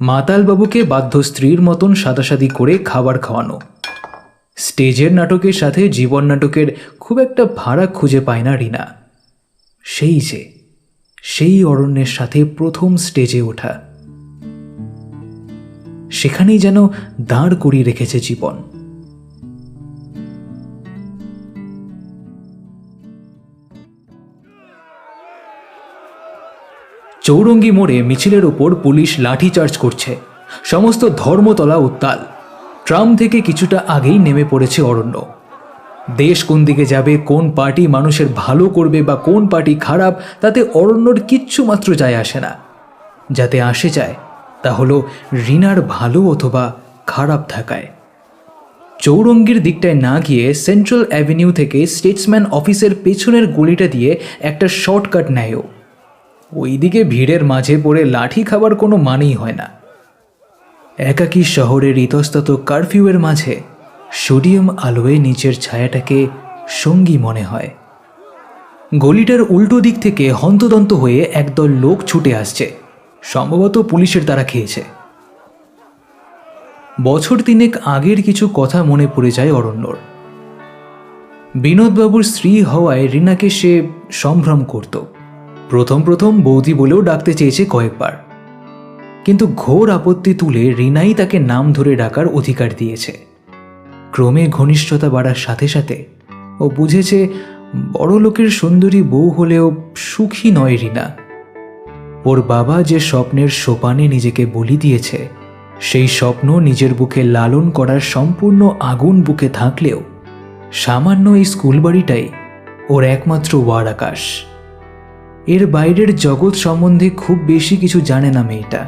মাতালবাবুকে বাধ্য স্ত্রীর মতন সাদাসাদি করে খাবার খাওয়ানো। স্টেজের নাটকের সাথে জীবন নাটকের খুব একটা ফারাক খুঁজে পায় না রিনা। সেই অরণ্যের সাথে প্রথম স্টেজে ওঠা, সেখানেই যেন দাঁড় করিয়ে রেখেছে জীবন। চৌরঙ্গি মোড়ে মিছিলের ওপর পুলিশ লাঠিচার্জ করছে। সমস্ত ধর্মতলা উত্তাল। ট্রাম থেকে কিছুটা আগেই নেমে পড়েছে অরণ্য। দেশ কোন দিকে যাবে, কোন পার্টি মানুষের ভালো করবে বা কোন পার্টি খারাপ, তাতে অরণ্যর কিচ্ছু মাত্র যায় আসে না। যাতে আসে যায় তা হলো রিনার ভালো অথবা খারাপ থাকায়। চৌরঙ্গির দিকটায় না গিয়ে সেন্ট্রাল অ্যাভিনিউ থেকে স্টেটসম্যান অফিসের পেছনের গলিটা দিয়ে একটা শর্টকাট নেয়ও। ওইদিকে ভিড়ের মাঝে পড়ে লাঠি খাবার কোনো মানেই হয় না। একাকী শহরের ইতস্তত কারফিউয়ের মাঝে সোডিয়াম আলোয় নিচের ছায়াটাকে সঙ্গী মনে হয়। গলিটার উল্টো দিক থেকে হন্তদন্ত হয়ে একদল লোক ছুটে আসছে, সম্ভবত পুলিশের দ্বারা খেয়েছে। বছর তিনেক আগের কিছু কথা মনে পড়ে যায় অরণ্যর। বিনোদবাবুর স্ত্রী হওয়ায় রিনাকে সে সম্ভ্রম করত। প্রথম বৌদি বলেও ডাকতে চেয়েছে কয়েকবার, কিন্তু ঘোর আপত্তি তুলে রিনাই তাকে নাম ধরে ডাকার অধিকার দিয়েছে। ক্রমে ঘনিষ্ঠতা বাড়ার সাথে সাথে ও বুঝেছে বড় লোকের সুন্দরী বউ হলেও সুখী নয় রিনা। ওর বাবা যে স্বপ্নের সোপানে নিজেকে বলি দিয়েছে, সেই স্বপ্ন নিজের বুকে লালন করার সম্পূর্ণ আগুন বুকে থাকলেও সামান্য এই স্কুল বাড়িটাই ওর একমাত্র ওয়ার আকাশ। এর বাইরের জগৎ সম্বন্ধে খুব বেশি কিছু জানে না মেয়েটা।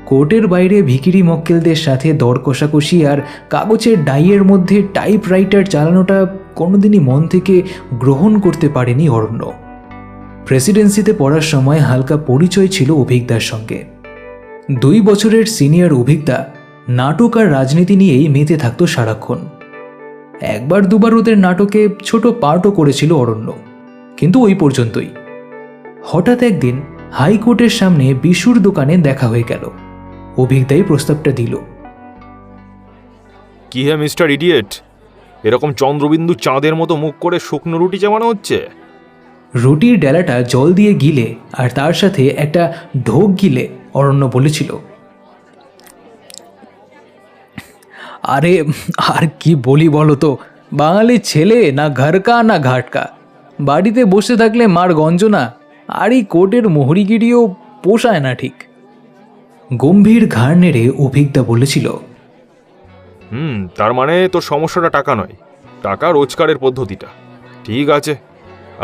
কোর্টের বাইরে ভিখিরি মক্কেলদের সাথে দর কষাকষি আর কাগজের ডাইয়ের মধ্যে টাইপরাইটার চালানোটা কোনোদিনই মন থেকে গ্রহণ করতে পারেনি অরণ্য। প্রেসিডেন্সিতে পড়ার সময় হালকা পরিচয় ছিল অভিজ্ঞতার সঙ্গে। 2 বছরের সিনিয়র অভিজ্ঞতা নাটক আর রাজনীতি নিয়েই মেতে থাকতো সারাক্ষণ। একবার দুবার ওদের নাটকে ছোট পার্টও করেছিল অরণ্য, কিন্তু ওই পর্যন্তই। হঠাৎ একদিন হাইকোর্টের সামনে বিশুর দোকানে দেখা হয়ে গেল। অভিজ্ঞতাই প্রস্তাবটা দিল। কি হে মিস্টার ইডিয়েট, এরকম চন্দ্রবিন্দু চাঁদের মতো মুখ করে শুকনো রুটি জমানো হচ্ছে? রুটির ডেলাটা জল দিয়ে গিলে আর তার সাথে একটা ঢোক গিলে অরণ্য বলেছিল, আরে আর কি বলি বলো তো, বাঙালি ছেলে না ঘরকা না ঘাটকা, বাড়িতে বসে থাকলে মার গঞ্জনা, আর এই কোর্টের মোহরিগিরিও পোষায় না ঠিক। গম্ভীর ঘাড় নেড়ে অভিজ্ঞতা বলেছিল, তার মানে তোর সমস্যাটা টাকা নয়, টাকা রোজগারের পদ্ধতিটা। ঠিক আছে,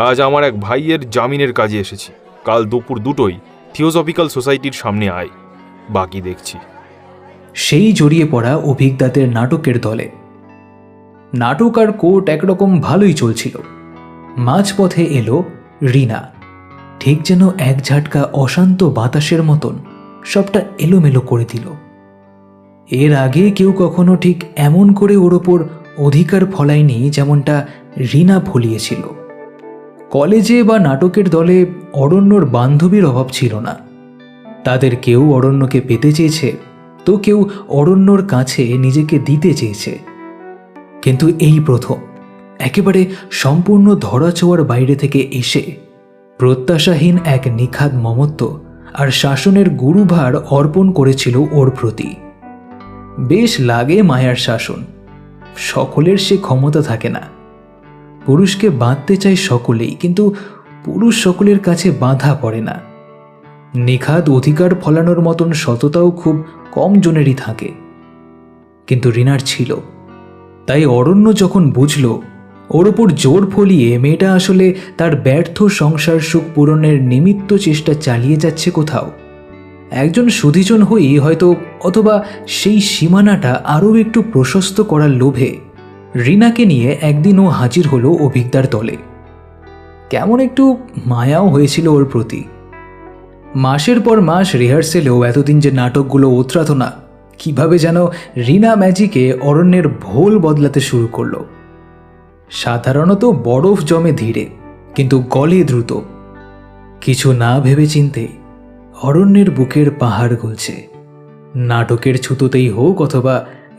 আজ আমার এক ভাইয়ের জামিনের কাজে এসেছি। কাল দুপুর 2টোয় থিওসফিক্যাল সোসাইটির সামনে আয়, বাকি দেখছি। সেই জড়িয়ে পড়া অভিজ্ঞতাদের নাটকের দলে। নাটক আর কোর্ট একরকম ভালোই চলছিল। মাঝপথে এলো রিনা, ঠিক যেন এক ঝাটকা অশান্ত বাতাসের মতন সবটা এলোমেলো করে দিল। এর আগে কেউ কখনো ঠিক এমন করে ওর ওপর অধিকার ফলায়নি যেমনটা রিনা ফলিয়েছিল। কলেজে বা নাটকের দলে অরণ্যর বান্ধবীর অভাব ছিল না। তাদের কেউ অরণ্যকে পেতে চেয়েছে, তো কেউ অরণ্যর কাছে নিজেকে দিতে চেয়েছে। কিন্তু এই প্রথম একেবারে সম্পূর্ণ ধরাছোঁয়ার বাইরে থেকে এসে প্রত্যাশাহীন এক নিখাদ মমত্ব আর শাসনের গুরুভার অর্পণ করেছিল ওর প্রতি। বেশ লাগে মায়ার শাসন, সকলের সে ক্ষমতা থাকে না। পুরুষকে বাঁধতে চায় সকলেই, কিন্তু পুরুষ সকলের কাছে বাঁধা পড়ে না। নিখাদ অধিকার ফলানোর মতন সততাও খুব কম জনেরই থাকে, কিন্তু রিনার ছিল। তাই অরণ্য যখন বুঝল ওর ওপর জোর ফলিয়ে মেয়েটা আসলে তার ব্যর্থ সংসার সুখ পূরণের নিমিত্ত চেষ্টা চালিয়ে যাচ্ছে কোথাও, একজন সুধীজন হয়েই হয়তো, অথবা সেই সীমানাটা আরও একটু প্রশস্ত করার লোভে রিনাকে নিয়ে একদিনও হাজির হলো অভিজ্ঞতার দলে। কেমন একটু মায়াও হয়েছিল ওর প্রতি। মাসের পর মাস রিহার্সেলেও এতদিন যে নাটকগুলো ওতরাতো না, কিভাবে যেন রিনা ম্যাজিকে অরণ্যের ভোল বদলাতে শুরু করলো। সাধারণত বরফ জমে ধীরে, কিন্তু গলে দ্রুত। কিছু না ভেবে চিনতে অরণ্যের বুকের পাহাড় গলছে। নাটকের ছুতোতেই হোক অথবা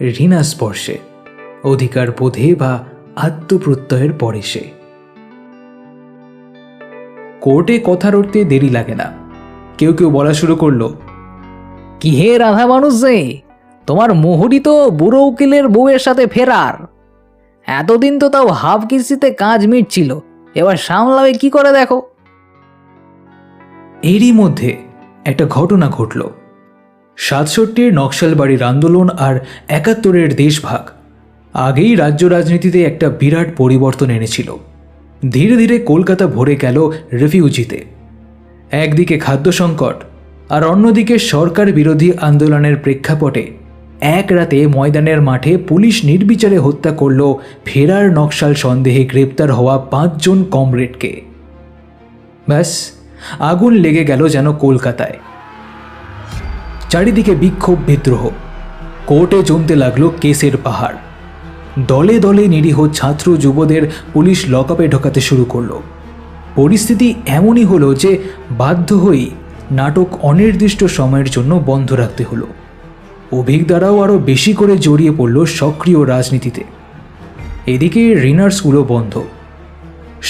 রিনা স্পর্শে, অধিকার বোধে বা আত্মপ্রত্যয়ের পরে সে। কোর্টে কথা রটতে দেরি লাগে না। কেউ কেউ বলা শুরু করলো, কি হে রাধা মানুষ যে, তোমার মোহরি তো বুড়ো উকিলের বউয়ের সাথে ফেরার। এতদিন তো তাও হাফ কিস্তিতে কাজ মিটছিল, এবার সামলাবে কি করে দেখো। এরই মধ্যে একটা ঘটনা ঘটল। 67-র নকশালবাড়ির আন্দোলন আর 71-র দেশভাগ আগেই রাজ্য রাজনীতিতে একটা বিরাট পরিবর্তন এনেছিল। ধীরে ধীরে কলকাতা ভরে গেল রিফিউজিতে। একদিকে খাদ্য সংকট আর অন্যদিকে সরকার বিরোধী আন্দোলনের প্রেক্ষাপটে এক রাতে ময়দানের মাঠে পুলিশ নির্বিচারে হত্যা করল ফেরার নকশাল সন্দেহে গ্রেপ্তার হওয়া 5 জন কমরেডকে। ব্যাস, আগুন লেগে গেল যেন কলকাতায়। চারিদিকে বিক্ষোভ, বিদ্রোহ। কোর্টে জমতে লাগলো কেসের পাহাড়। দলে দলে নিরীহ ছাত্র যুবদের পুলিশ লকআপে ঢোকাতে শুরু করলো। পরিস্থিতি এমনই হলো যে বাধ্য হয়েই নাটক অনির্দিষ্ট সময়ের জন্য বন্ধ রাখতে হলো। অভিজ্ঞতারাও আরও বেশি করে জড়িয়ে পড়ল সক্রিয় রাজনীতিতে। এদিকে রিনার স্কুলও বন্ধ।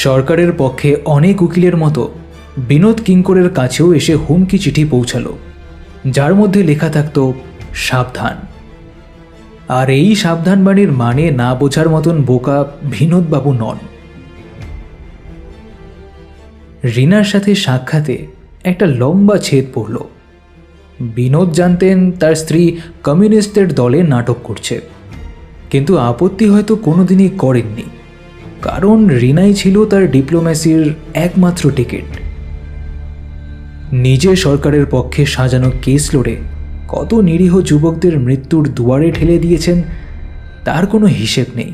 সরকারের পক্ষে অনেক উকিলের মতো বিনোদ কিঙ্করের কাছেও এসে হুমকি চিঠি পৌঁছালো, যার মধ্যে লেখা থাকতো সাবধান। আর এই সাবধানবাণীর মানে না বোঝার মতন বোকা বিনোদবাবু নন। রিনার সাথে সাক্ষাতে একটা লম্বা ছেদ পড়ল। বিনোদ জানতেন তার স্ত্রী কমিউনিস্টদের দলে নাটক করছে, কিন্তু আপত্তি হয়তো কোনোদিনই করেননি, কারণ রিনাই ছিল তার ডিপ্লোম্যাসির একমাত্র টিকিট। নিজে সরকারের পক্ষে সাজানো কেস লড়ে কত নিরীহ যুবকদের মৃত্যুর দুয়ারে ঠেলে দিয়েছেন তার কোনো হিসেব নেই।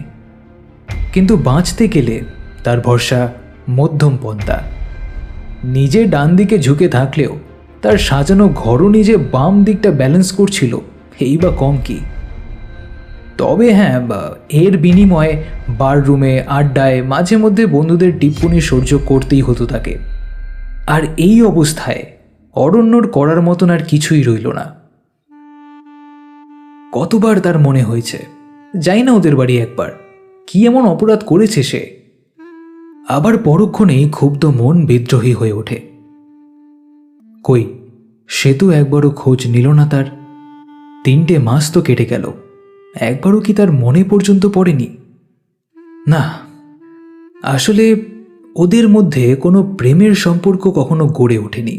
কিন্তু বাঁচতে গেলে তার ভরসা মধ্যম পন্থা। নিজে ডান দিকে ঝুঁকে থাকলেও তার সাজানো ঘরও নিজে বাম দিকটা ব্যালেন্স করছিল, এই বা কম কি। তবে হ্যাঁ, এর বিনিময়ে বাররুমে আড্ডায় মাঝে মধ্যে বন্ধুদের টিপ্পনি সহ্য করতেই হতো তাকে। আর এই অবস্থায় অরণ্যর করার মতন আর কিছুই রইল না। কতবার তার মনে হয়েছে, যাই না ওদের বাড়ি একবার, কি এমন অপরাধ করেছে সে। আবার পরক্ষণেই ক্ষুব্ধ মন বিদ্রোহী হয়ে ওঠে। কই, সে তো একবারও খোঁজ নিল না তার। 3টে মাস তো কেটে গেল, একবারও কি তার মনে পর্যন্ত পড়েনি? না, আসলে ওদের মধ্যে কোনো প্রেমের সম্পর্ক কখনো গড়ে ওঠেনি।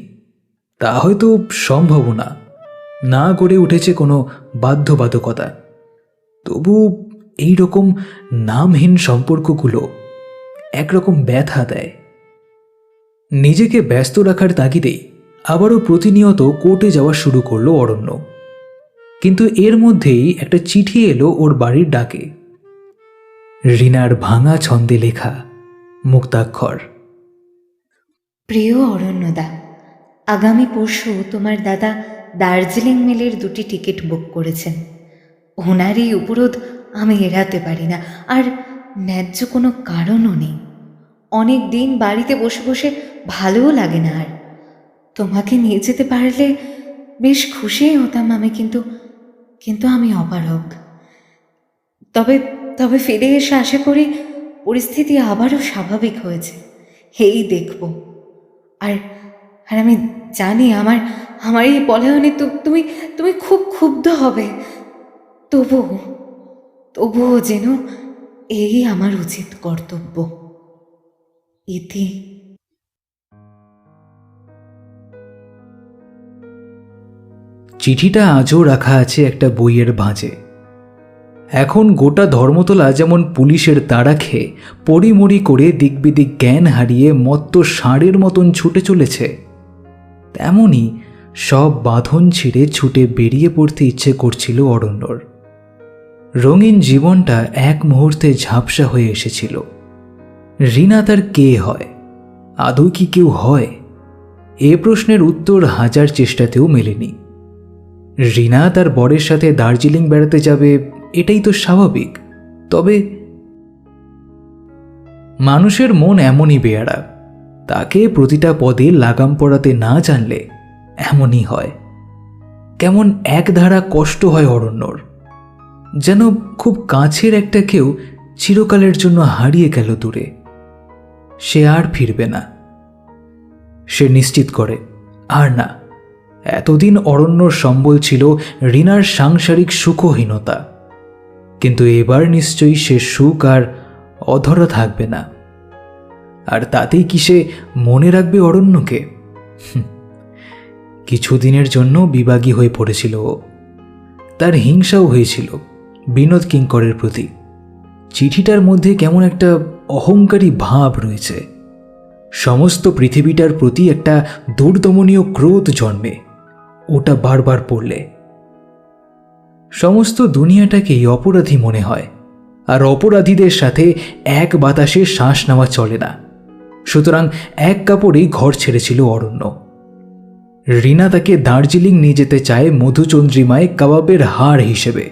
তা হয়তো সম্ভব না গড়ে উঠেছে কোনো বাধ্যবাধকতা। তবু এই রকম নামহীন সম্পর্কগুলো একরকম ব্যথা দেয়। নিজেকে ব্যস্ত রাখার তাগিদেই আবারও প্রতিনিয়ত কোর্টে যাওয়া শুরু করলো অরণ্য। কিন্তু এর মধ্যেই একটা চিঠি এলো ওর বাড়ির ডাকে। রিনার ভাঙা ছন্দে লেখা মুক্তাক্ষর। প্রিয় অরণ্যদা, আগামী পরশু তোমার দাদা দার্জিলিং মেলের 2টি টিকিট বুক করেছেন। ওনারই উপরোধ আমি এড়াতে পারি না, আর ন্যায্য কোনো কারণও নেই। অনেক দিন বাড়িতে বসে বসে ভালোও লাগে না আর। তোমাকে নিয়ে যেতে পারলে বেশ খুশিই হতাম আমি, কিন্তু আমি অপারগ। তবে ফিরে এসে আশা করি পরিস্থিতি আবারও স্বাভাবিক হয়েছে, এই দেখব। আর আমি জানি আমার এই পলায়নে তুমি খুব ক্ষুব্ধ হবে। তবুও যেন এই আমার উচিত কর্তব্য। ইতি। চিঠিটা আজও রাখা আছে একটা বইয়ের ভাঁজে। এখন গোটা ধর্মতলা যেমন পুলিশের তাড়া খেয়ে পড়িমড়ি করে দিকবিদিক জ্ঞান হারিয়ে মত্ত ষাঁড়ের মতন ছুটে চলেছে, তেমনি সব বাঁধন ছিঁড়ে ছুটে বেরিয়ে পড়তে ইচ্ছে করছিল অরণ্যর। রঙিন জীবনটা এক মুহূর্তে ঝাপসা হয়ে এসেছিল। রিনা তার কে হয়? আদৌ কি কেউ হয়? এ প্রশ্নের উত্তর হাজার চেষ্টাতেও মেলেনি। রিনা তার বরের সাথে দার্জিলিং বেড়াতে যাবে, এটাই তো স্বাভাবিক। তবে মানুষের মন এমনই বেয়াড়া, তাকে প্রতিটা পদে লাগাম পড়াতে না জানলে এমনই হয়। কেমন একধারা কষ্ট হয় অরণ্যর, যেন খুব কাছের একটা কেউ চিরকালের জন্য হারিয়ে গেল দূরে, সে আর ফিরবে না। সে নিশ্চিত করে, আর না, এতদিন অরণ্যর সম্বল ছিল রিনার সাংসারিক সুখহীনতা, কিন্তু এবার নিশ্চয়ই সে সুখ আর অধরা থাকবে না। আর তাতেই কি সে মনে রাখবে অরণ্যকে? কিছুদিনের জন্য বিভাগী হয়ে পড়েছিল ও। তার হিংসাও হয়েছিল বিনোদ কিঙ্করের প্রতি। চিঠিটার মধ্যে কেমন একটা অহংকারী ভাব রয়েছে। সমস্ত পৃথিবীটার প্রতি একটা দুর্দমনীয় ক্রোধ জন্মে ওটা বারবার পড়লে। সমস্ত দুনিয়াটাকেই অপরাধী মনে হয়, আর অপরাধীদের সাথে এক বাতাসে শ্বাস নেওয়া চলে না। সুতরাং এক কাপড়েই ঘর ছেড়েছিল অরণ্য। রিনা তাকে দার্জিলিং নিয়ে যেতে চায় মধুচন্দ্রিমায় কাবাবের হাড় হিসেবে।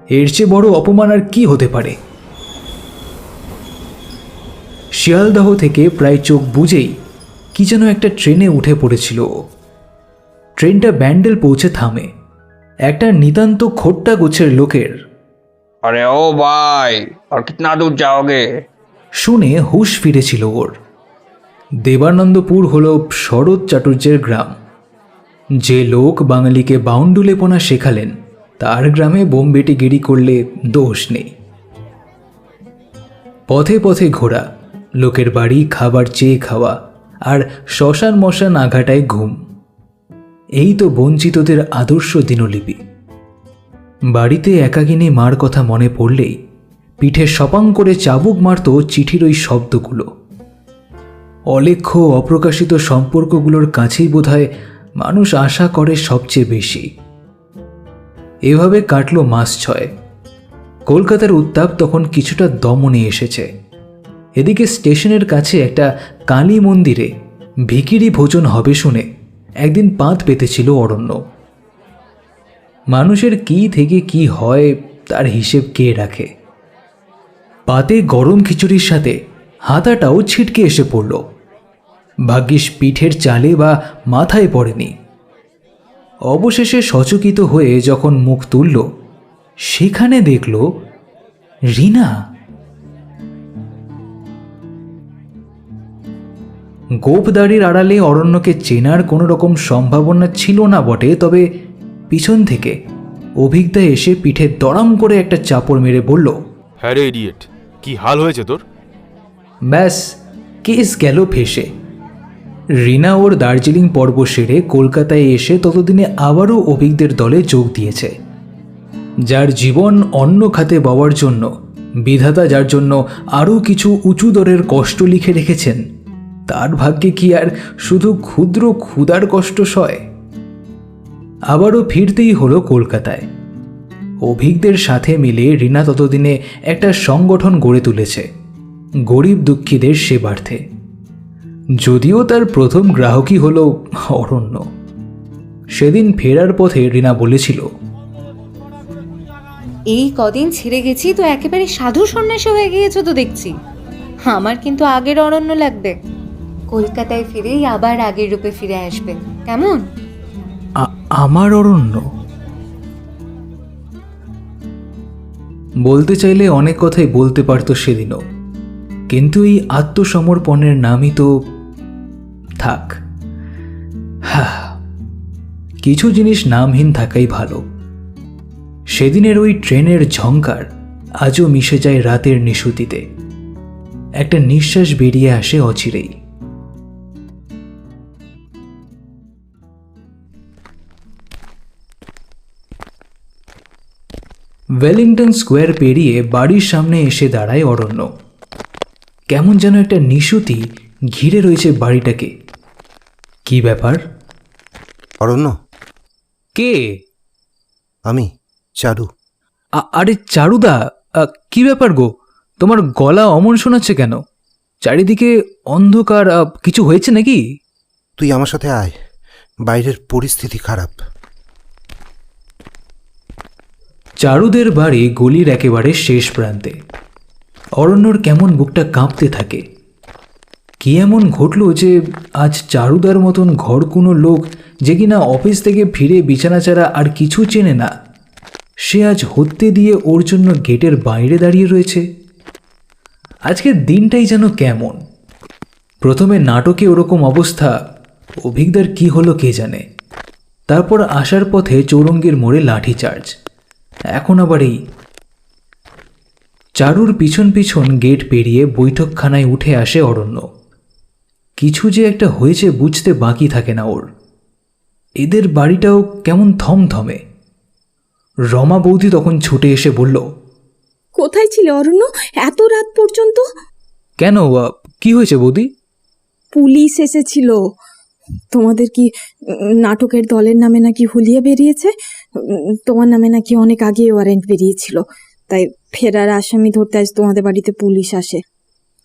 এর চেয়ে বড় অপমান আর কি হতে পারে? শিয়ালদহ থেকে প্রায় চোখ বুজেই কি যেন একটা ট্রেনে উঠে পড়েছিল ও। ট্রেনটা ব্যান্ডেল পৌঁছে থামে। একটা নিতান্ত খোট্টা গোছের লোকের अरे ओ भाई, और कितना दूर जाओगे? শুনে হুঁশ ফিরেছিল ওর। দেবানন্দপুর হল শরৎ চাটুর্যের গ্রাম। যে লোক বাঙালিকে বাউন্ডুলেপনা শেখালেন, তার গ্রামে বোমবেটিগিরি করলে দোষ নেই। পথে পথে ঘোরা, লোকের বাড়ি খাবার চেয়ে খাওয়া, আর শ্মশান মশান আঘাটায় ঘুম, এই তো বঞ্চিতদের আদর্শ দিনলিপি। বাড়িতে একাকিনী মার কথা মনে পড়লেই পিঠে সপাং করে চাবুক মারত চিঠির ওই শব্দগুলো। অলেখ্য অপ্রকাশিত সম্পর্কগুলোর কাছেই বোধহয় মানুষ আশা করে সবচেয়ে বেশি। এভাবে কাটল মাস 6। কলকাতার উত্তাপ তখন কিছুটা দমনে এসেছে। এদিকে স্টেশনের কাছে একটা কালী মন্দিরে ভিখিরি ভোজন হবে শুনে একদিন পাত পেতেছিল অরণ্য। মানুষের কি থেকে কি হয় তার হিসেব কে রাখে? পাতে গরম খিচুড়ির সাথে হাতাটাও ছিটকে এসে পড়ল। ভাগ্যিস পিঠের চালে বা মাথায় পড়েনি। অবশেষে সচকিত হয়ে যখন মুখ তুলল, সেখানে দেখল রিনা। গোপদাড়ির আড়ালে অরণ্যকে চেনার কোনো রকম সম্ভাবনা ছিল না বটে, তবে পিছন থেকে অভিজ্ঞতা এসে পিঠে দড়াম করে একটা চাপড় মেরে বলল, হ্যাঁ রে ইডিয়েট, কি হাল হয়েছে তোর? ব্যাস, কেস গেল ফেসে। রিনা ওর দার্জিলিং পর্ব সেরে কলকাতায় এসে ততদিনে আবারও অভিজ্ঞদের দলে যোগ দিয়েছে। যার জীবন অন্য খাতে পাওয়ার জন্য বিধাতা যার জন্য আরও কিছু উঁচু দরের কষ্ট লিখে রেখেছেন, তার ভাগ্যে কি আর শুধু ক্ষুদ্র ক্ষুধার কষ্ট সয়? আবারও ফিরতেই হলো কলকাতায়। অভিজ্ঞদের সাথে মিলে রিনা ততদিনে একটা সংগঠন গড়ে তুলেছে গরিব দুঃখীদের সেবার্থে। যদিও তার প্রথম গ্রাহকই হলো অরণ্য। সেদিন ফেরার পথে রিনা বলেছিল, এই কদিন ছেড়ে গেছি তো একেবারে সাধু সন্ন্যাসী হয়ে গিয়েছো তো দেখছি। আমার কিন্তু আগের অরণ্য লাগবে। কলকাতায় ফিরেই আবার আগের রূপে ফিরে আসবে, কেমন? আমার অরণ্য? বলতে চাইলে অনেক কথাই বলতে পারত সেদিনও, কিন্তু এই আত্মসমর্পণের নামই তো থাক। কিছু জিনিস নামহীন থাকাই ভালো। সেদিনের ওই ট্রেনের ঝংকার আজও মিশে যায় রাতের নিশুতিতে। একটা নিঃশ্বাস বেরিয়ে আসে অচিরেই। ওয়েলিংটন স্কোয়ার পেরিয়ে বাড়ির সামনে এসে দাঁড়ায় অরণ্য। কেমন যেন একটা নিশুতি ঘিরে রয়েছে বাড়িটাকে। কি ব্যাপার? অরণ্য, কে? আমি চারু। আরে চারুদা, কি ব্যাপার গো? তোমার গলা অমন শোনাচ্ছে কেন? চারিদিকে অন্ধকার, কিছু হয়েছে নাকি? তুই আমার সাথে আয়, বাইরের পরিস্থিতি খারাপ। চারুদের বাড়ি গলির একেবারে শেষ প্রান্তে। অরণ্যর কেমন বুকটা কাঁপতে থাকে। কি এমন ঘটলো যে আজ চারুদার মতন ঘর কোনো লোক, যে কিনা অফিস থেকে ফিরে বিছানা ছাড়া আর কিছু চেনে না, সে আজ হত্যে দিয়ে ওর জন্য গেটের বাইরে দাঁড়িয়ে রয়েছে। আজকের দিনটাই যেন কেমন। প্রথমে নাটকে ওরকম অবস্থা, অভিজ্ঞতার কি হলো কে জানে। তারপর আসার পথে চৌরঙ্গীর মোড়ে লাঠিচার্জ, এখন আবার এই। চারুর পিছন পিছন গেট পেরিয়ে বৈঠকখানায় উঠে আসে অরণ্য। কিছু যে একটা হয়েছে বুঝতে বাকি থাকে না ওর। এদের বাড়িটাও কেমন থমথমে। রমা বৌদি তখন ছুটে এসে বলল, কোথায় ছিলে অরণ্য এত রাত পর্যন্ত? কেন, কি হয়েছে বৌদি? পুলিশ এসেছিল। তোমাদের কি নাটকের দলের নামে নাকি হুলিয়ে বেরিয়েছে? তোমার নামে নাকি অনেক আগে ওয়ারেন্ট বেরিয়েছিল, তাই ফেরার আসামি ধরতে আজ তোমাদের বাড়িতে পুলিশ আসে।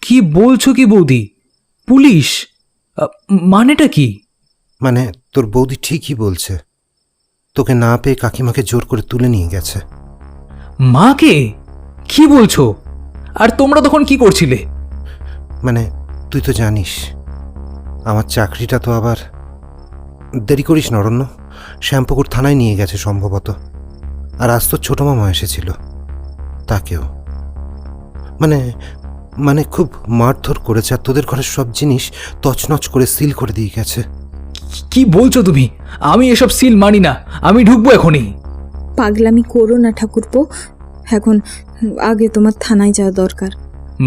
কি বলছো কি বৌদি? পুলিশ? মানেটা কি? মানে তোর বৌদি ঠিকই বলছে, তোকে না পেয়ে কাকিমাকে জোর করে তুলে নিয়ে গেছে। মাকে? কি বলছো? আর তোমরা তখন কি করছিলে? মানে তুই তো জানিস আমার চাকরিটা তো আবার। দেরি করিস না অরণ্য, শ্যামপুকুর থানায় নিয়ে গেছে সম্ভবত। আর আজ তো ছোট মামা এসেছিল, তাকেও মানে মানে খুব মারধর করেছে। আর তোদের ঘরের সব জিনিস তছনছ করে সিল করে দিয়ে গেছে। কি বলছো তুমি? আমি এসব সিল মানি না, আমি ঢুকবো এখনই। পাগলামি করো না ঠাকুরপো, এখন আগে তোমার থানায় যাওয়া দরকার।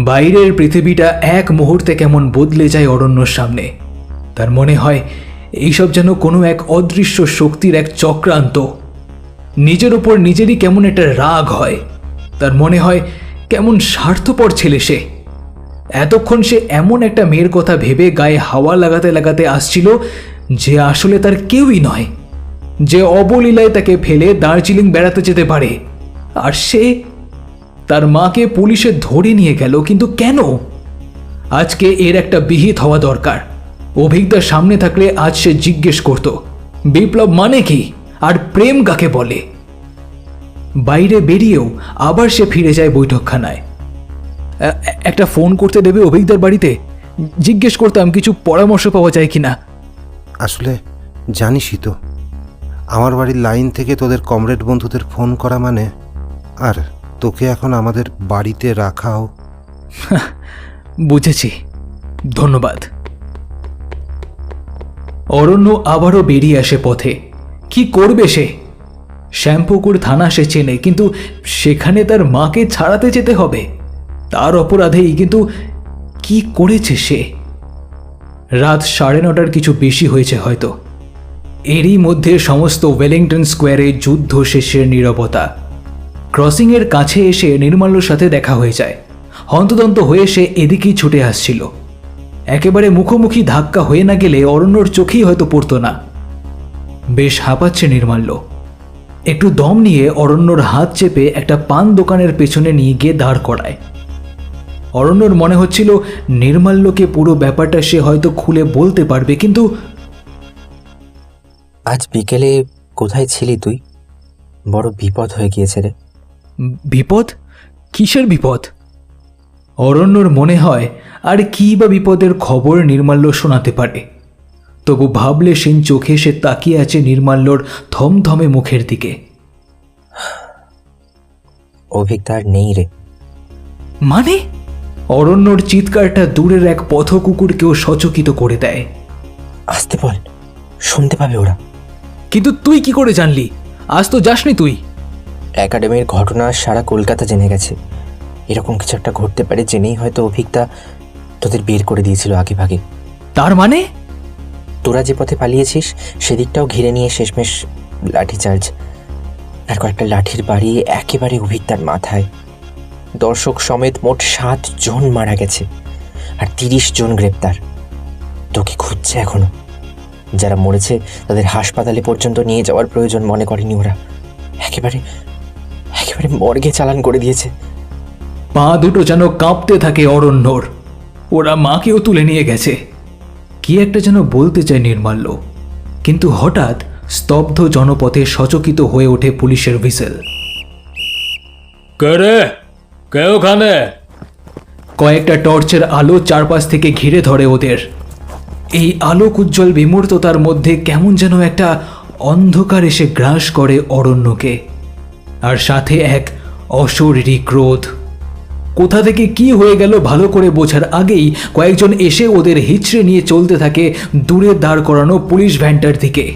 বাইরের পৃথিবীটা এক মুহূর্তে কেমন বদলে যায় অরণ্যর সামনে। তার মনে হয় এইসব যেন কোনো এক অদৃশ্য শক্তির এক চক্রান্ত। নিজের ওপর নিজেরই কেমন একটা রাগ হয়। তার মনে হয় কেমন স্বার্থপর ছেলে সে। এতক্ষণ সে এমন একটা মেয়ের কথা ভেবে গায়ে হাওয়া লাগাতে লাগাতে আসছিল যে আসলে তার কেউই নয়, যে অবলীলায় তাকে ফেলে দার্জিলিং বেড়াতে যেতে পারে। আর সে তার মাকে পুলিশে ধরে নিয়ে গেল, কিন্তু কেন? আজকে এর একটা বিহিত হওয়া দরকার। অভিজ্ঞতার সামনে থাকলে আজ সে জিজ্ঞেস করত বিপ্লব মানে কি, আর প্রেম কাকে বলে। বাইরে বেরিয়েও আবার সে ফিরে যায় বৈঠকখানায়। একটা ফোন করতে দেবে অভিজ্ঞতার বাড়িতে? জিজ্ঞেস করতাম কিছু পরামর্শ পাওয়া যায় কিনা। আসলে জানিসই তো, আমার বাড়ির লাইন থেকে তোদের কমরেড বন্ধুদের ফোন করা মানে, আর তোকে এখন আমাদের বাড়িতে রাখাও। বুঝেছি, ধন্যবাদ। অরণ্য আবারও বেরিয়ে আসে পথে। কি করবে সে? শ্যামপুকুর থানা সে চেনে, কিন্তু সেখানে তার মাকে ছাড়াতে যেতে হবে। তার অপরাধেই, কিন্তু কি করেছে সে? রাত 9:30 কিছু বেশি হয়েছে হয়তো। এরই মধ্যে সমস্ত ওয়েলিংটন স্কোয়ারে যুদ্ধ শেষের নীরবতা। ক্রসিংয়ের কাছে এসে নির্মাল্যর সাথে দেখা হয়ে যায়। হন্তদন্ত হয়ে সে এদিকেই ছুটে আসছিল। একেবারে মুখোমুখি ধাক্কা হয়ে না গেলে অরণ্যর চোখেই হয়তো পড়তো না। বেশ হাঁপাচ্ছে নির্মাল্য। একটু দম নিয়ে অরণ্যর হাত চেপে একটা পান দোকানের পেছনে নিয়ে গিয়ে দাঁড় করায়। অরণ্যর মনে হচ্ছিল নির্মাল্যকে পুরো ব্যাপারটা সে হয়তো খুলে বলতে পারবে, কিন্তু আজ বিকেলে কোথায় ছিলি তুই? বড় বিপদ হয়ে গিয়েছে রে। বিপদ? কিসের বিপদ? অরণ্যর মনে হয় আর কি বা বিপদের খবর নির্মাল্য শোনাতে পারে। তবু ভাবলে সেন চোখে সে তাকিয়ে আছে নির্মাল্যর থমথমে মুখের দিকে। অভিজ্ঞতার নেই রে। মানে? অরণ্যর চিৎকারটা দূরের এক পথকুকুরকেও সচকিত করে দেয়। আসতে বল, শুনতে পাবে ওরা। কিন্তু তুই কি করে জানলি? আজ তো যাসনি তুই। একাডেমির ঘটনা সারা কলকাতা জেনে গেছে। এরকম কিছু একটা ঘটতে পারে জেনেই হয়তো অভিজ্ঞতা তোদের বের করে দিয়েছিল আগে ভাগে। তার মানে? তোরা যে পথে পালিয়েছিস সেদিকটাও ঘিরে নিয়ে শেষমেশ লাঠিচার্জ, আর কয়েকটা লাঠির বাড়ি একেবারে অভিজ্ঞতার মাথায়। দর্শক সমেত মোট 7 জন মারা গেছে, আর 30 জন গ্রেপ্তার। তোকে খুঁজছে এখনো। যারা মরেছে তাদের হাসপাতালে পর্যন্ত নিয়ে যাওয়ার প্রয়োজন মনে করেনি ওরা। একেবারে একেবারে মর্গে চালান করে দিয়েছে। পা দুটো যেন কাঁপতে থাকে অরণ্যর। ওরা মাকেও তুলে নিয়ে গেছে। কি একটা যেন বলতে চায় নির্মাল্য, কিন্তু হঠাৎ স্তব্ধ জনপথে সচকিত হয়ে ওঠে পুলিশের হুইসেল। কে রে, কে ওখানে? কয়েকটা টর্চের আলো চারপাশ থেকে ঘিরে ধরে ওদের। এই আলোক উজ্জ্বল বিমূর্ততার মধ্যে কেমন যেন একটা অন্ধকার এসে গ্রাস করে অরণ্যকে, আর সাথে এক অশরীরী ক্রোধ। কোথা থেকে কি হয়ে গেল ভালো করে বোঝার আগেই কয়েকজন এসে ওদের হিচড়ে নিয়ে চলতে থাকে দূরে দাঁড় করানো পুলিশ ভ্যানটার দিকে।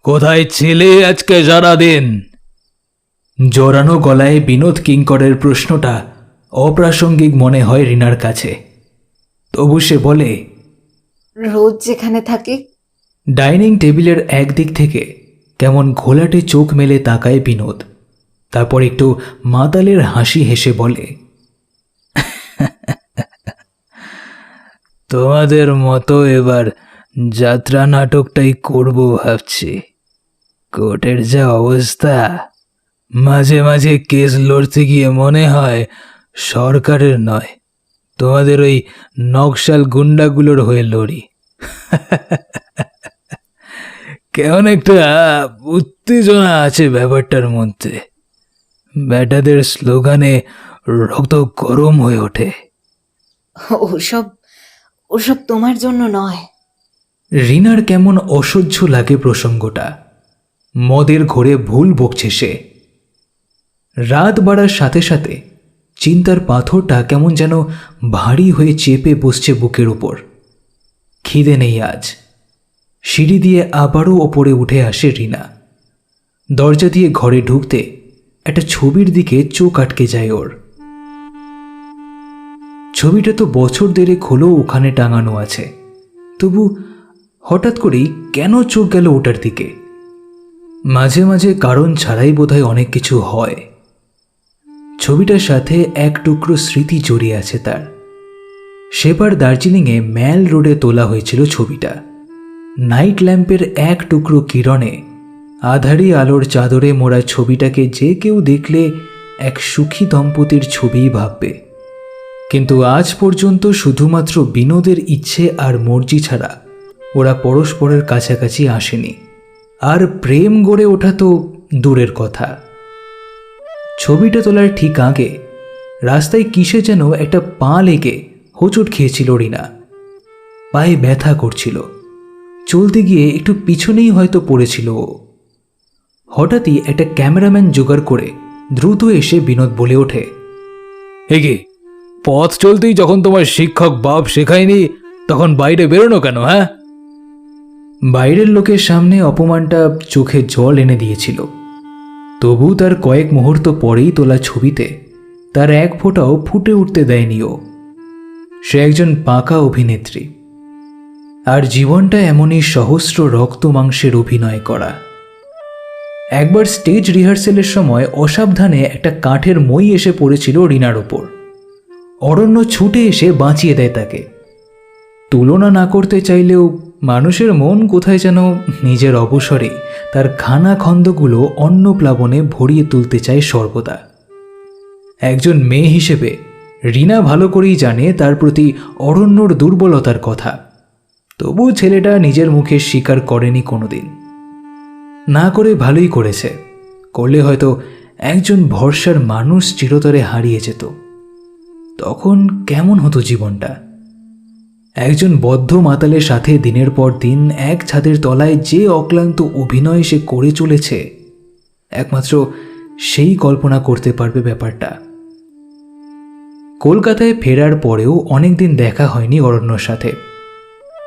কোথায় ছিলে আজকে সারাদিন? জড়ানো গলায় বিনোদ কিঙ্করের প্রশ্নটা অপ্রাসঙ্গিক মনে হয় রিনার কাছে। তবু সে বলে, রোজ যেখানে থাকি। ডাইনিং টেবিলের একদিক থেকে কেমন ঘোলাটে চোখ মেলে তাকায় বিনোদ। তারপর একটু মাতালের হাসি হেসে বলে, তোমাদের মতো এবার যাত্রা নাটকটাই করব ভাবছি। কোর্টের যা অবস্থা, মাঝে মাঝে কেস লড়তে গিয়ে মনে হয় সরকারের নয়, তোমাদের ওই নকশাল গুন্ডাগুলোর হয়ে লড়ি। কেমন একটা উত্তেজনা আছে ব্যাপারটার মধ্যে। ব্যাটাদের স্লোগানে রক্ত গরম হয়ে ওঠে। ওসব ওসব তোমার জন্য নয়। রিনার কেমন অসহ্য লাগে প্রসঙ্গটা। মদের ঘোরে ভুল বকছে সে। রাত বাড়ার সাথে সাথে চিন্তার পাথরটা কেমন যেন ভারী হয়ে চেপে বসছে বুকের উপর। খিদে নেই আজ। সিঁড়ি দিয়ে আবারও ওপরে উঠে আসে রিনা। দরজা দিয়ে ঘরে ঢুকতে একটা ছবির দিকে চোখ আটকে যায় ওর। ছবিটা তো বছর দেড়েক হলো ওখানে টাঙানো আছে, তবু হঠাৎ করেই কেন চোখ গেল ওটার দিকে? মাঝে মাঝে কারণ ছাড়াই বোধহয় অনেক কিছু হয়। ছবিটার সাথে এক টুকরো স্মৃতি জড়িয়ে আছে তার। সেবার দার্জিলিংয়ে ম্যাল রোডে তোলা হয়েছিল ছবিটা। নাইট ল্যাম্পের এক টুকরো কিরণে আধারি আলোর চাদরে মোড়া ছবিটাকে যে কেউ দেখলে এক সুখী দম্পতির ছবিই ভাববে। কিন্তু আজ পর্যন্ত শুধুমাত্র বিনোদের ইচ্ছে আর মর্জি ছাড়া ওরা পরস্পরের কাছাকাছি আসেনি। আর প্রেম গড়ে ওঠা তো দূরের কথা। ছবিটা তোলার ঠিক আগে রাস্তায় কিসে যেন একটা পা লেগে হোঁচট খেয়েছিল রিনা। পায়ে ব্যথা করছিল। চলতে গিয়ে একটু পিছনেই হয়তো পড়েছিল ও। হঠাৎই একটা ক্যামেরাম্যান জোগাড় করে দ্রুত এসে বিনোদ বলে ওঠে, এগে, পথ চলতেই যখন তোমার শিক্ষক বাপ শেখায়নি, তখন বাইরে বেরোনো কেন? হ্যাঁ, বাইরের লোকের সামনে অপমানটা চোখে জল এনে দিয়েছিল। তবু তার কয়েক মুহূর্ত পরেই তোলা ছবিতে তার এক ফোঁটাও ফুটে উঠতে দেয়নি ও। সে একজন পাকা অভিনেত্রী, আর জীবনটা এমনই সহস্র রক্ত মাংসের অভিনয় করা। একবার স্টেজ রিহার্সেলের সময় অসাবধানে একটা কাঠের মই এসে পড়েছিল রিনার ওপর। অরণ্য ছুটে এসে বাঁচিয়ে দেয় তাকে। তুলনা না করতে চাইলেও মানুষের মন কোথায় যেন নিজের অবসরে তার খানা খন্দগুলো অন্ন প্লাবনে ভরিয়ে তুলতে চায় সর্বদা। একজন মেয়ে হিসেবে রিনা ভালো করেই জানে তার প্রতি অরণ্যর দুর্বলতার কথা। তবু ছেলেটা নিজের মুখে স্বীকার করেনি কোনোদিন। না করে ভালোই করেছে। করলে হয়তো একজন ভরসার মানুষ চিরতরে হারিয়ে যেত। তখন কেমন হতো জীবনটা? একজন বদ্ধ মাতালের সাথে দিনের পর দিন এক ছাদের তলায় যে অক্লান্ত অভিনয় সে করে চলেছে, একমাত্র সেই কল্পনা করতে পারবে ব্যাপারটা। কলকাতায় ফেরার পরেও অনেকদিন দেখা হয়নি অরণ্যর সাথে।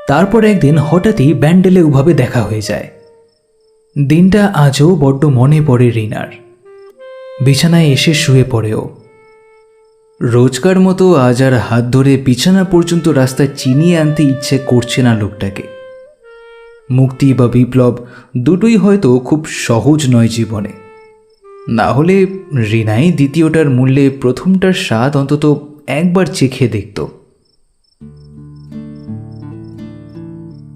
তারপর একদিন হঠাৎই ব্যান্ডেলে ওভাবে দেখা হয়ে যায়। দিনটা আজও বড্ড মনে পড়ে রিনার। বিছানায় এসে শুয়ে পড়েও। রোজকার মতো আজ আর হাত ধরে বিছানা পর্যন্ত রাস্তায় চিনিয়ে আনতে ইচ্ছে করছে না লোকটাকে। মুক্তি বা বিপ্লব দুটোই হয়তো খুব সহজ নয় জীবনে। না হলে রিনাই দ্বিতীয়টার মূল্যে প্রথমটার স্বাদ অন্তত একবার চেখে দেখত।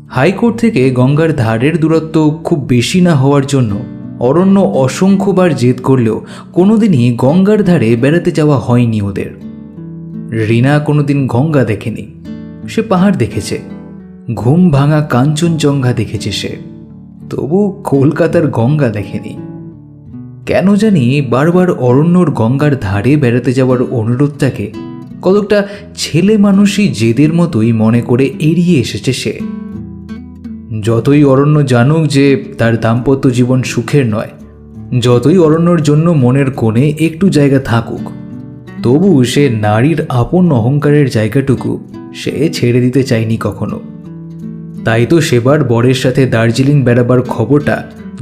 হাইকোর্ট থেকে গঙ্গার ধারের দূরত্ব খুব বেশি না হওয়ার জন্য অরণ্য অসংখ্যবার জেদ করলেও কোনোদিনই গঙ্গার ধারে বেড়াতে যাওয়া হয়নি ওদের। রিনা কোনোদিন গঙ্গা দেখেনি, সে পাহাড় দেখেছে, ঘুম ভাঙা কাঞ্চনজঙ্ঘা দেখেছে সে, তবু কলকাতার গঙ্গা দেখেনি। কেন জানি বারবার অরণ্যর গঙ্গার ধারে বেড়াতে যাওয়ার অনুরোধটাকে কতকটা ছেলে মানুষই জেদের মতোই মনে করে এড়িয়ে এসেছে সে। যতই অরণ্য জানুক যে তার দাম্পত্য জীবন সুখের নয়, যতই অরণ্যর জন্য মনের কোণে একটু জায়গা থাকুক, তবু সে নারীর আপন অহংকারের জায়গাটুকু সে ছেড়ে দিতে চায়নি কখনো। তাই তো সেবার বরের সাথে দার্জিলিং বেড়াবার খবরটা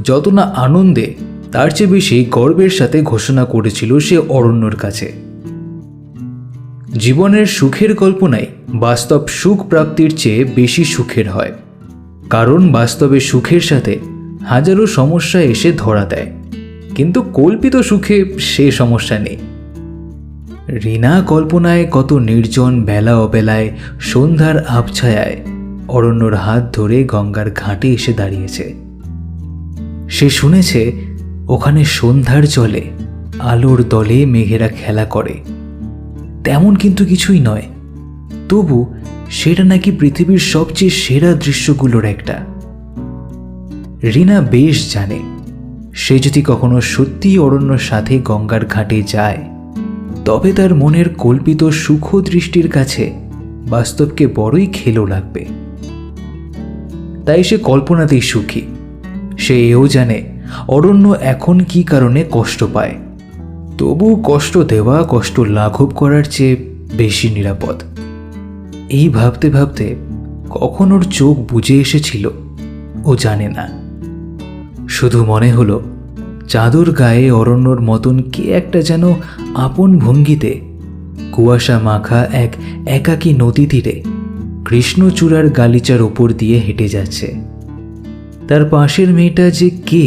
যত না আনন্দে তার চেয়ে বেশি গর্বের সাথে ঘোষণা করেছিল সে অরণ্যর কাছে। জীবনের সুখের কল্পনায় বাস্তব সুখ প্রাপ্তির চেয়ে বেশি সুখের হয়, কারণ বাস্তবে সুখের সাথে হাজারো সমস্যা এসে ধরা দেয়, কিন্তু কল্পিত সুখে সে সমস্যা নেই। রিনা কল্পনায় কত নির্জন বেলা অবেলায় সন্ধ্যার আবছায়ায় অরণ্যর হাত ধরে গঙ্গার ঘাটে এসে দাঁড়িয়েছে। সে শুনেছে ওখানে সন্ধ্যার জলে আলোর দলে মেঘেরা খেলা করে, তেমন কিন্তু কিছুই নয়, তবু সেটা নাকি পৃথিবীর সবচেয়ে সেরা দৃশ্যগুলোর একটা। রিনা বেশ জানে সে যদি কখনো সত্যিই অরণ্যর সাথে গঙ্গার ঘাটে যায়, তবে তার মনের কল্পিত সুখ দৃষ্টির কাছে বাস্তবকে বড়ই খেলো লাগবে। তাই সে কল্পনাতেই সুখী। সে এও জানে অরণ্য এখন কি কারণে কষ্ট পায়, তবু কষ্ট দেওয়া কষ্ট লাঘব করার চেয়ে বেশি নিরাপদ। এই ভাবতে ভাবতে কখন ওর চোখ বুজে এসেছিল ও জানে না, শুধু মনে হলো চাদর গায়ে অরণ্যর মতন কে একটা যেন আপন ভঙ্গিতে কুয়াশা মাখা এক একাকী নদী তীরে কৃষ্ণচূড়ার গালিচার ওপর দিয়ে হেঁটে যাচ্ছে। তার পাশের মেয়েটা যে কে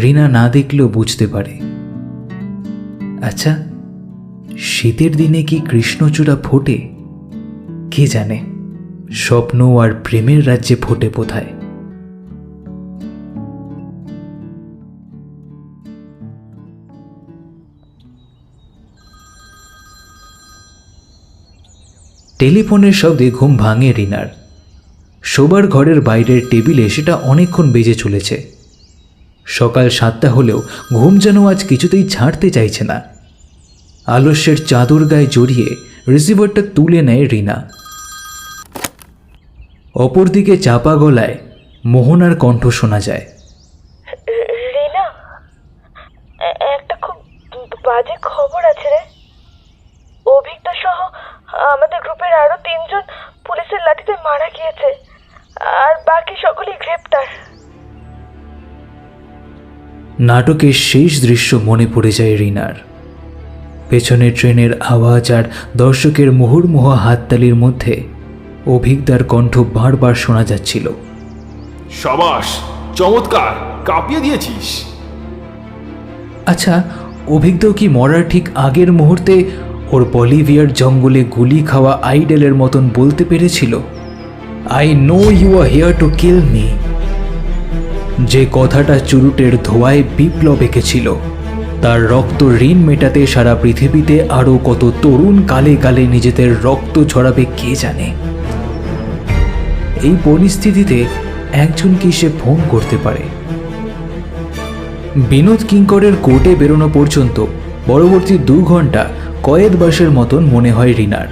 রিনা না দেখলেও বুঝতে পারে। আচ্ছা, শীতের দিনে কি কৃষ্ণচূড়া ফোটে? কে জানে, স্বপ্ন আর প্রেমের রাজ্যে ফোটে বোধহয়। টেলিফোনের শব্দে ঘুম ভাঙে রিনার। শোবার ঘরের বাইরের টেবিলে সেটা অনেকক্ষণ বেজে চলেছে। সকাল 7টা হলেও ঘুম যেন আজ কিছুতেই ছাড়তে চাইছে না। আলস্যের চাদর গায়ে জড়িয়ে রিসিভারটা তুলে নেয় রিনা। অপরদিকে চাপা গলায় মোহনার কণ্ঠ শোনা যায়। রিনা, একটা খুব বাজে খবর আছে রে। অভিজ্ঞতা সহ আমাদের গ্রুপের আরো 3 জন পুলিশের লাঠিতে মারা গিয়েছে, আর বাকি সকলেই গ্রেপ্তার। নাটকের শেষ দৃশ্য মনে পড়ে যায় রিনার। পেছনে ট্রেনের আওয়াজ আর দর্শকের মুহুর্মুহ হাততালির মধ্যে অভিজ্ঞতার কণ্ঠ বারবার শোনা যাচ্ছিল। সাবাস, চমৎকার, কাঁপিয়ে দিয়েছিস। আচ্ছা, অভিজ্ঞতাও কি মরার ঠিক আগের মুহূর্তে ওর বলিভিয়ার জঙ্গলে গুলি খাওয়া আইডেলের মতন বলতে পেরেছিল, I know you are here to kill me? যে কথাটা চুরুটের ধোঁয়ায় বিপ্লব এঁকেছিল, তার রক্ত ঋণ মেটাতে সারা পৃথিবীতে আরও কত তরুণ কালে কালে নিজেদের রক্ত ছড়াবে কে জানে। এই পরিস্থিতিতে একজনকে সে ফোন করতে পারে। বিনোদ কিঙ্করের কোর্টে বেরোনো পর্যন্ত পরবর্তী 2 ঘন্টা কয়েদবাসের মতন মনে হয় রিনার।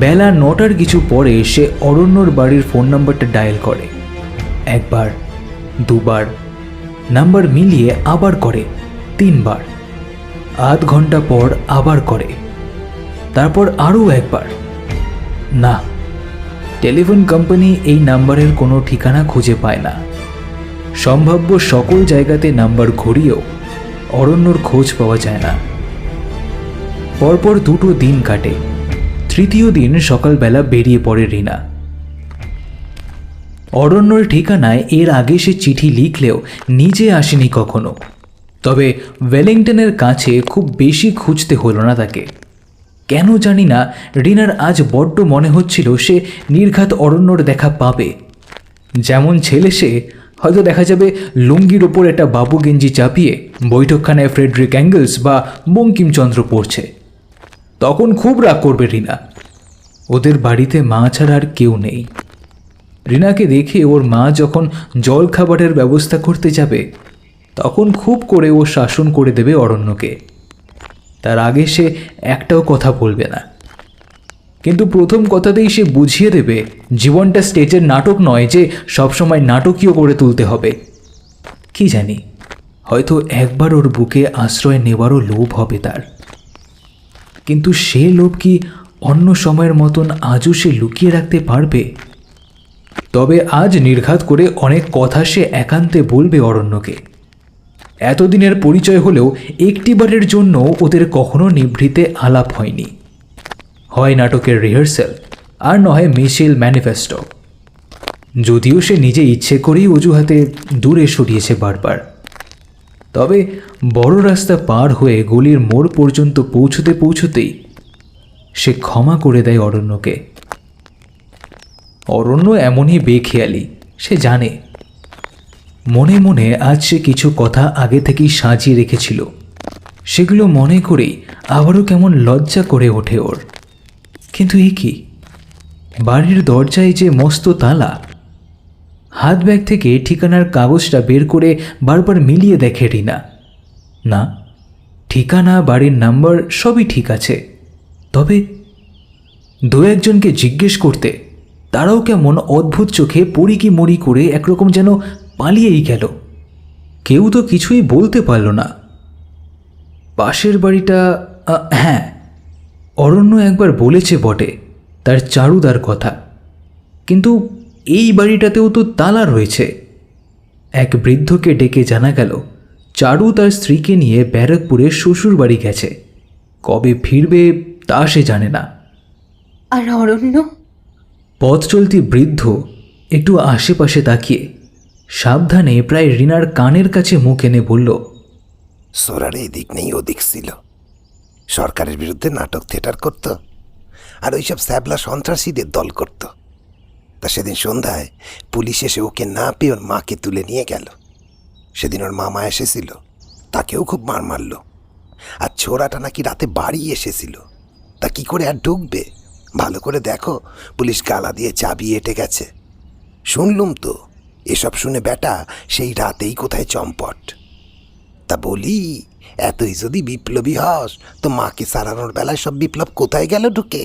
বেলা 9টার কিছু পরে সে অরণ্যর বাড়ির ফোন নাম্বারটা ডায়াল করে। 1 বার, 2 বার, নাম্বার মিলিয়ে আবার করে 3 বার। আধ ঘন্টা পর আবার করে, তারপর আরও 1 বার। না, টেলিফোন কোম্পানি এই নাম্বারের কোনো ঠিকানা খুঁজে পায় না। সম্ভাব্য সকল জায়গাতে নাম্বার ঘুরিয়েও অরণ্যর খোঁজ পাওয়া যায় না। পরপর 2টো দিন কাটে। তৃতীয় দিন সকালবেলা বেরিয়ে পড়ে রিনা। অরণ্যর ঠিকানায় এর আগে সে চিঠি লিখলেও নিজে আসেনি কখনো, তবে ওয়েলিংটনের কাছে খুব বেশি খুঁজতে হলো না তাকে। কেন জানি না রিনার আজ বড্ড মনে হচ্ছিল সে নির্ঘাত অরণ্যর দেখা পাবে। যেমন ছেলে সে, হয়তো দেখা যাবে লুঙ্গির ওপর একটা বাবু গেঞ্জি চাপিয়ে বৈঠকখানায় ফ্রেডরিক অ্যাঙ্গেলস বা বঙ্কিমচন্দ্র পড়ছে। তখন খুব রাগ করবে রিনা। ওদের বাড়িতে মা ছাড়া আর কেউ নেই। রিনাকে দেখে ওর মা যখন জল খাবারের ব্যবস্থা করতে যাবে তখন খুব করে ও শাসন করে দেবে অরণ্যকে। তার আগে সে একটাও কথা বলবে না, কিন্তু প্রথম কথাতেই সে বুঝিয়ে দেবে জীবনটা স্টেজের নাটক নয় যে সবসময় নাটকীয় করে তুলতে হবে। কি জানি, হয়তো একবার ওর বুকে আশ্রয় নেওয়ারও লোভ হবে তার, কিন্তু সে লোভ কি অন্য সময়ের মতন আজও সে লুকিয়ে রাখতে পারবে? তবে আজ নির্ঘাত করে অনেক কথা সে একান্তে বলবে অরণ্যকে। এতদিনের পরিচয় হলেও একটিবারের জন্য ওদের কখনো নিভৃতে আলাপ হয়নি। হয় নাটকের রিহার্সাল, আর নয় মিছিল ম্যানিফেস্টো। যদিও সে নিজে ইচ্ছে করেই অজুহাতে দূরে সরিয়েছে বারবার। তবে বড় রাস্তা পার হয়ে গলির মোড় পর্যন্ত পৌঁছতেই সে ক্ষমা করে দেয় অরণ্যকে। অরণ্য এমনই বেখেয়ালি, সে জানে। মনে মনে আজ সে কিছু কথা আগে থেকেই সাজিয়ে রেখেছিল, সেগুলো মনে করেই আবারও কেমন লজ্জা করে ওঠে ওর। কিন্তু এ কি, বাড়ির দরজায় যে মস্ত তালা। হাত ব্যাগ থেকে ঠিকানার কাগজটা বের করে বারবার মিলিয়ে দেখে রিনা। না, ঠিকানা, বাড়ির নাম্বার সবই ঠিক আছে। তবে দু একজনকে জিজ্ঞেস করতে তারাও কেমন অদ্ভুত চোখে পড়ি কি মরি করে একরকম যেন পালিয়েই গেল। কেউ তো কিছুই বলতে পারল না। পাশের বাড়িটা, হ্যাঁ, অরণ্য একবার বলেছে বটে তার চারুদার কথা, কিন্তু এই বাড়িটাতেও তো তালা রয়েছে। এক বৃদ্ধকে ডেকে জানা গেল চারু তার স্ত্রীকে নিয়ে ব্যারাকপুরে শ্বশুর বাড়ি গেছে। কবে ফিরবে তা সে জানে না। আর অরণ্য? পথ চলতি বৃদ্ধ একটু আশেপাশে তাকিয়ে সাবধানে প্রায় রিনার কানের কাছে মুখ এনে বলল, সোরার এদিক নেই ওদিক ছিল, সরকারের বিরুদ্ধে নাটক থিয়েটার করত আর ওইসব স্যাবলা সন্ত্রাসীদের দল করত। তা সেদিন সন্ধ্যায় পুলিশ এসে ওকে না পেয়ে ওর মাকে তুলে নিয়ে গেল। সেদিন ওর মামা এসেছিল, তাকেও খুব মার মারল। আর ছোড়াটা নাকি রাতে বাড়ি এসেছিল, তা কি করে আর ঢুকবে? ভালো করে দেখো, পুলিশ গালা দিয়ে চাবি এঁটে গেছে। শুনলুম তো, এসব শুনে বেটা সেই রাতেই কোথায় চম্পট। তা বলি, এতই যদি বিপ্লবী হস তো মাকে সারানোর বেলায় সব বিপ্লব কোথায় গেল ঢুকে?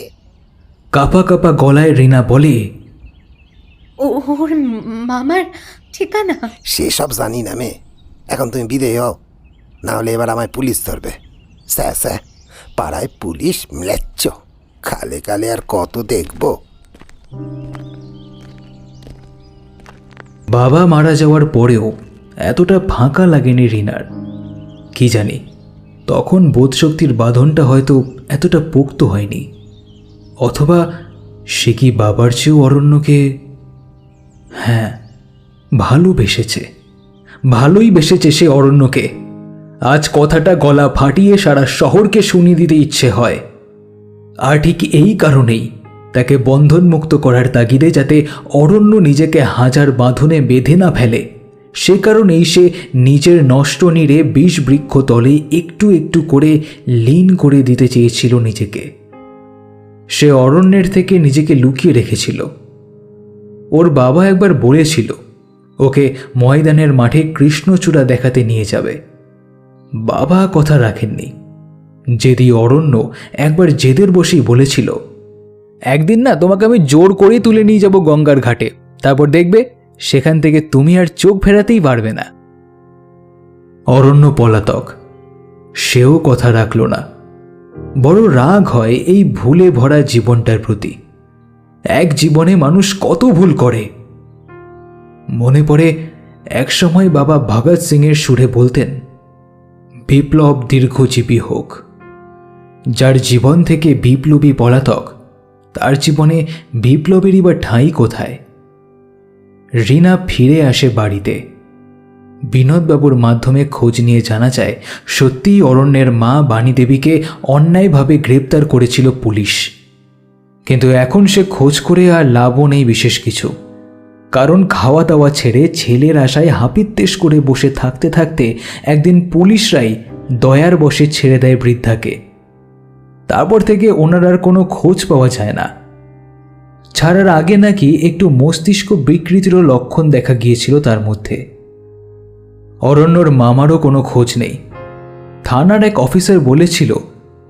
কাপা কাপা গলায় রিনা বলে, ওর মামার ঠিকানা? সেসব জানি না মেয়ে, এখন তুমি বিদেয় হও, না হলে এবার আমায় পুলিশ ধরবে। স্যাঁ স্যাঁ, পাড়ায় পুলিশ ম্লেচ্ছ, খালে কালে আর কত দেখব। বাবা মারা যাওয়ার পরেও এতটা ফাঁকা লাগেনি রিনার। কি জানি, তখন বোধশক্তির বাঁধনটা হয়তো এতটা পোক্ত হয়নি, অথবা সে কি বাবার চেয়েও অরণ্যকে, হ্যাঁ, ভালোই বেসেছে সে অরণ্যকে। আজ কথাটা গলা ফাটিয়ে সারা শহরকে শুনিয়ে দিতে ইচ্ছে হয়। আর ঠিক এই কারণেই তাকে বন্ধনমুক্ত করার তাগিদে, যাতে অরণ্য নিজেকে হাজার বাঁধনে বেঁধে না ফেলে, সে কারণেই সে নিজের নষ্ট নীড়ে বিষ বৃক্ষ তলে একটু একটু করে লীন করে দিতে চেয়েছিল নিজেকে। সে অরণ্যের থেকে নিজেকে লুকিয়ে রেখেছিল। ওর বাবা একবার বলেছিল ওকে ময়দানের মাঠে কৃষ্ণচূড়া দেখাতে নিয়ে যাবে। বাবা কথা রাখেননি। যেদি অরণ্য একবার জেদের বসেই বলেছিল, একদিন না তোমাকে আমি জোর করেই তুলে নিয়ে যাব গঙ্গার ঘাটে, তারপর দেখবে সেখান থেকে তুমি আর চোখ ফেরাতেই পারবে না। অরণ্য পলাতক, সেও কথা রাখল না। বড় রাগ হয় এই ভুলে ভরা জীবনটার প্রতি। এক জীবনে মানুষ কত ভুল করে। মনে পড়ে একসময় বাবা ভগৎ সিংয়ের সুরে বলতেন, বিপ্লব দীর্ঘজীবী হোক। যার জীবন থেকে বিপ্লবী পলাতক, তার জীবনে বিপ্লবেরই বা ঠাঁই কোথায়? রিনা ফিরে আসে বাড়িতে। বিনোদবাবুর মাধ্যমে খোঁজ নিয়ে জানা যায়, সত্যিই অরণ্যের মা বাণী দেবীকে অন্যায়ভাবে গ্রেপ্তার করেছিল পুলিশ। কিন্তু এখন সে খোঁজ করে আর লাভও নেই বিশেষ কিছু, কারণ খাওয়া দাওয়া ছেড়ে ছেলের আশায় হাপিত্তেশ করে বসে থাকতে থাকতে একদিন পুলিশরাই দয়ার বশে ছেড়ে দেয় বৃদ্ধাকে। তারপর থেকে ওনার আর কোনো খোঁজ পাওয়া যায় না। ছাড়ার আগে নাকি একটু মস্তিষ্ক বিকৃতিরও লক্ষণ দেখা গিয়েছিল তার মধ্যে। অরণ্যর মামারও কোনো খোঁজ নেই। থানার এক অফিসার বলেছিল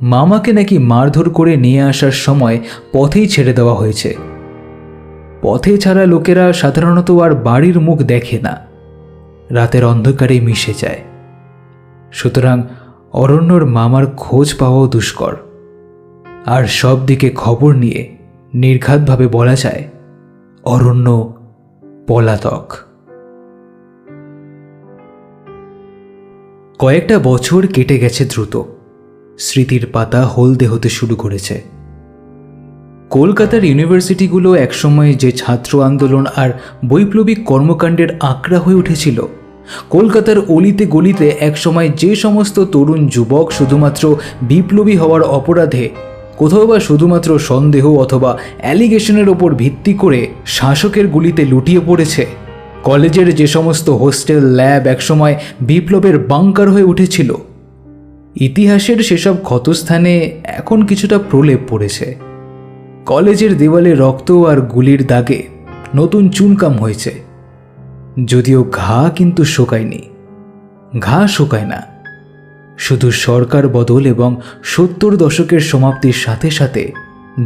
মামাকে নাকি মারধর করে নিয়ে আসার সময় পথেই ছেড়ে দেওয়া হয়েছে। পথে ছাড়া লোকেরা সাধারণত আর বাড়ির মুখ দেখে না, রাতের অন্ধকারে মিশে যায়। সুতরাং অরণ্যর মামার খোঁজ পাওয়াও দুষ্কর। আর সব দিকে খবর নিয়ে নির্ঘাতভাবে বলা যায় অরণ্য পলাতক। কয়েকটা বছর কেটে গেছে দ্রুত। স্মৃতির পাতা হলদে হতে শুরু করেছে। কলকাতার ইউনিভার্সিটিগুলো একসময় যে ছাত্র আন্দোলন আর বৈপ্লবিক কর্মকাণ্ডের আঁকড়া হয়ে উঠেছিল, কলকাতার অলিতে গলিতে একসময় যে সমস্ত তরুণ যুবক শুধুমাত্র বিপ্লবী হওয়ার অপরাধে, কোথাও বা শুধুমাত্র সন্দেহ অথবা অ্যালিগেশনের ওপর ভিত্তি করে শাসকের গুলিতে লুটিয়ে পড়েছে, কলেজের যে সমস্ত হোস্টেল ল্যাব একসময় বিপ্লবের বাংকার হয়ে উঠেছিল, ইতিহাসের সেসব ক্ষতস্থানে এখন কিছুটা প্রলেপ পড়েছে। কলেজের দেওয়ালে রক্ত আর গুলির দাগে নতুন চুনকাম হয়েছে, যদিও ঘা কিন্তু শুকায়নি। ঘা শুকায় না, শুধু সরকার বদল এবং 70 দশকের সমাপ্তির সাথে সাথে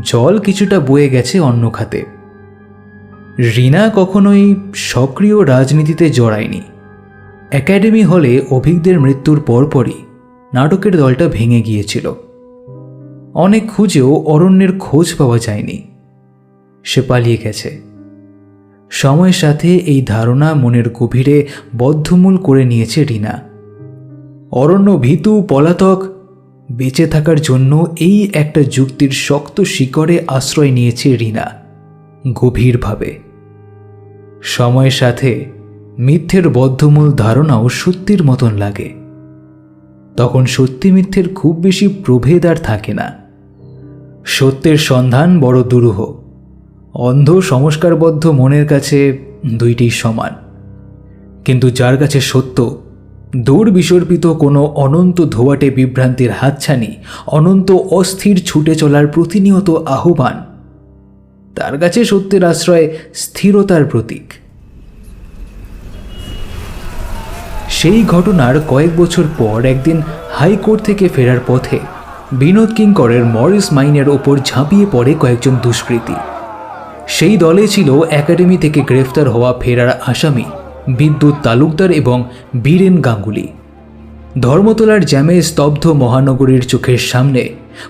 জল কিছুটা বয়ে গেছে অন্য খাতে। রীনা কখনোই সক্রিয় রাজনীতিতে জড়ায়নি। একাডেমি হলে অভিজ্ঞদের মৃত্যুর পরপরই নাটকের দলটা ভেঙে গিয়েছিল। অনেক খুঁজেও অরণ্যের খোঁজ পাওয়া যায়নি। সে পালিয়ে গেছে। সময়ের সাথে এই ধারণা মনের গভীরে বদ্ধমূল করে নিয়েছে রীনা। অরণ্য ভীতু পলাতক, বেঁচে থাকার জন্য এই একটা যুক্তির শক্ত শিকড়ে আশ্রয় নিয়েছে রীনা গভীরভাবে। সময়ের সাথে মিথ্যের বদ্ধমূল ধারণাও সত্যির মতন লাগে। তখন সত্যি মিথ্যের খুব বেশি প্রভেদ আর থাকে না। সত্যের সন্ধান বড় দুরূহ। অন্ধ সংস্কারবদ্ধ মনের কাছে দুইটি সমান। কিন্তু যার কাছে সত্য দূর বিসর্পিত কোনো অনন্ত ধোয়াটে বিভ্রান্তির হাতছানি, অনন্ত অস্থির ছুটে চলার প্রতিনিয়ত আহ্বান, তার কাছে সত্যের আশ্রয় স্থিরতার প্রতীক। সেই ঘটনার কয়েক বছর পর একদিন হাইকোর্ট থেকে ফেরার পথে বিনোদ কিঙ্করের মরিস মাইনের ওপর ঝাঁপিয়ে পড়ে কয়েকজন দুষ্কৃতী। সেই দলে ছিল একাডেমি থেকে গ্রেফতার হওয়া ফেরার আসামি বিদ্যুৎ তালুকদার এবং বীরেন গাঙ্গুলি। ধর্মতলার জ্যামে স্তব্ধ মহানগরীর চোখের সামনে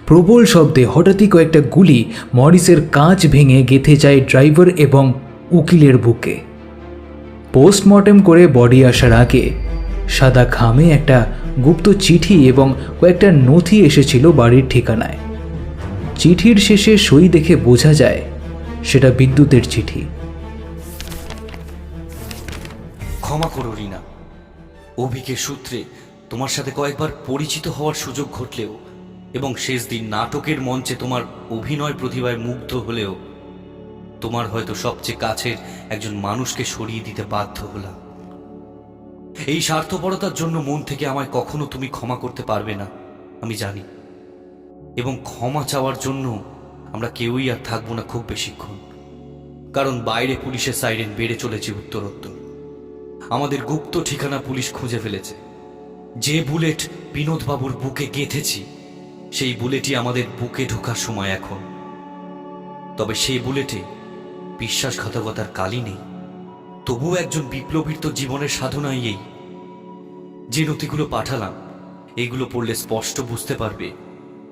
প্রবল শব্দে হঠাৎই কয়েকটা গুলি মরিসের কাঁচ ভেঙে গেঁথে যায় ড্রাইভার এবং উকিলের বুকে। পোস্টমর্টেম করে বডি আসার আগে সাদা খামে একটা গুপ্ত চিঠি এবং কয়েকটা নথি এসেছিল বাড়ির ঠিকানায়। চিঠির শেষে সই দেখে বোঝা যায় সেটা বিদ্যুতের চিঠি। ক্ষমা করো রিনা, অভিকের সূত্রে তোমার সাথে কয়েকবার পরিচিত হওয়ার সুযোগ ঘটলেও এবং শেষ দিন নাটকের মঞ্চে তোমার অভিনয় প্রতিভায় মুগ্ধ হলেও তোমার হয়তো সবচেয়ে কাছের একজন মানুষকে সরিয়ে দিতে বাধ্য হলাম। এই স্বার্থপরতার জন্য মন থেকে আমায় কখনো তুমি ক্ষমা করতে পারবে না, আমি জানি। এবং ক্ষমা চাওয়ার জন্য আমরা কেউই আর থাকবো না খুব বেশিক্ষণ, কারণ বাইরে পুলিশের সাইরেন বেড়ে চলেছে উত্তরোত্তর। আমাদের গুপ্ত ঠিকানা পুলিশ খুঁজে ফেলেছে। যে বুলেট বিনোদবাবুর বুকে গেঁথেছি সেই বুলেটই আমাদের বুকে ঢোকার সময় এখন। তবে সেই বুলেটে বিশ্বাসঘাতকতার কালি নেই। তবুও একজন বিপ্লবীর তো জীবনের সাধনাই এই। যে নথিগুলো পাঠালাম এইগুলো পড়লে স্পষ্ট বুঝতে পারবে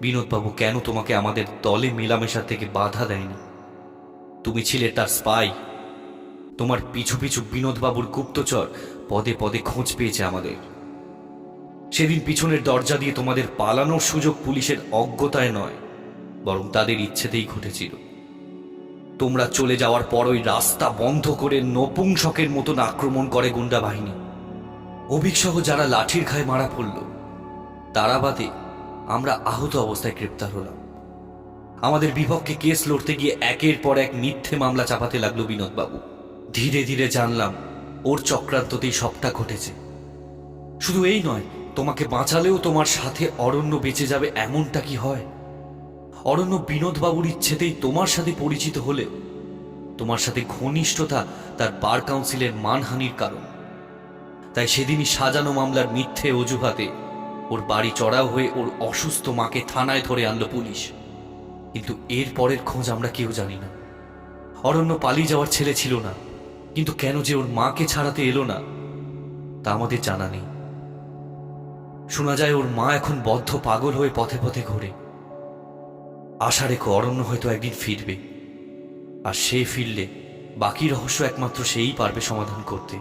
বিনোদবাবু কেন তোমাকে আমাদের দলে মেলামেশা থেকে বাধা দেয়নি। তুমি ছিলে তার স্পাই। তোমার পিছু পিছু বিনোদবাবুর গুপ্তচর পদে পদে খোঁজ পেয়েছে আমাদের। সেদিন পিছনের দরজা দিয়ে তোমাদের পালানোর সুযোগ পুলিশের অজ্ঞতায় নয়, বরং তাদের ইচ্ছেতেই ঘটেছিল। তোমরা চলে যাওয়ার পরই রাস্তা বন্ধ করে নপুংসকের মতন আক্রমণ করে গুন্ডা বাহিনী। অভিসহ যারা লাঠির ঘায়ে মারা পড়ল তারা বাদে আমরা আহত অবস্থায় গ্রেপ্তার হলাম। আমাদের বিপক্ষে কেস লড়তে গিয়ে একের পর এক মিথ্যে মামলা চাপাতে লাগলো বিনোদবাবু। ধীরে ধীরে জানলাম ওর চক্রান্ততেই সবটা ঘটেছে। শুধু এই নয়, তোমাকে বাঁচালেও তোমার সাথে অরণ্য বেঁচে যাবে এমনটা কি হয়? অরণ্য বিনোদবাবুর ইচ্ছেতেই তোমার সাথে পরিচিত হলে তোমার সাথে ঘনিষ্ঠতা তার বার কাউন্সিলের মানহানির কারণ। তাই সেদিনই সাজানো মামলার মিথ্যে অজুহাতে ওর বাড়ি চড়াও হয়ে ওর অসুস্থ মাকে থানায় ধরে আনলো পুলিশ। কিন্তু এর পরের খোঁজ আমরা কেউ জানি না। অরণ্য পালিয়ে যাওয়ার ছেলে ছিল না, কিন্তু কেন যে ওর মাকে ছাড়াতে এলো না তা আমাদের জানা নেই। শোনা যায় ওর মা এখন বদ্ধ পাগল হয়ে পথে পথে ঘোরে। আশা রেখো অরণ্য হয়তো একদিন ফিরবে, আর সে ফিরলে বাকি রহস্য একমাত্র সেই পারবে সমাধান করতে।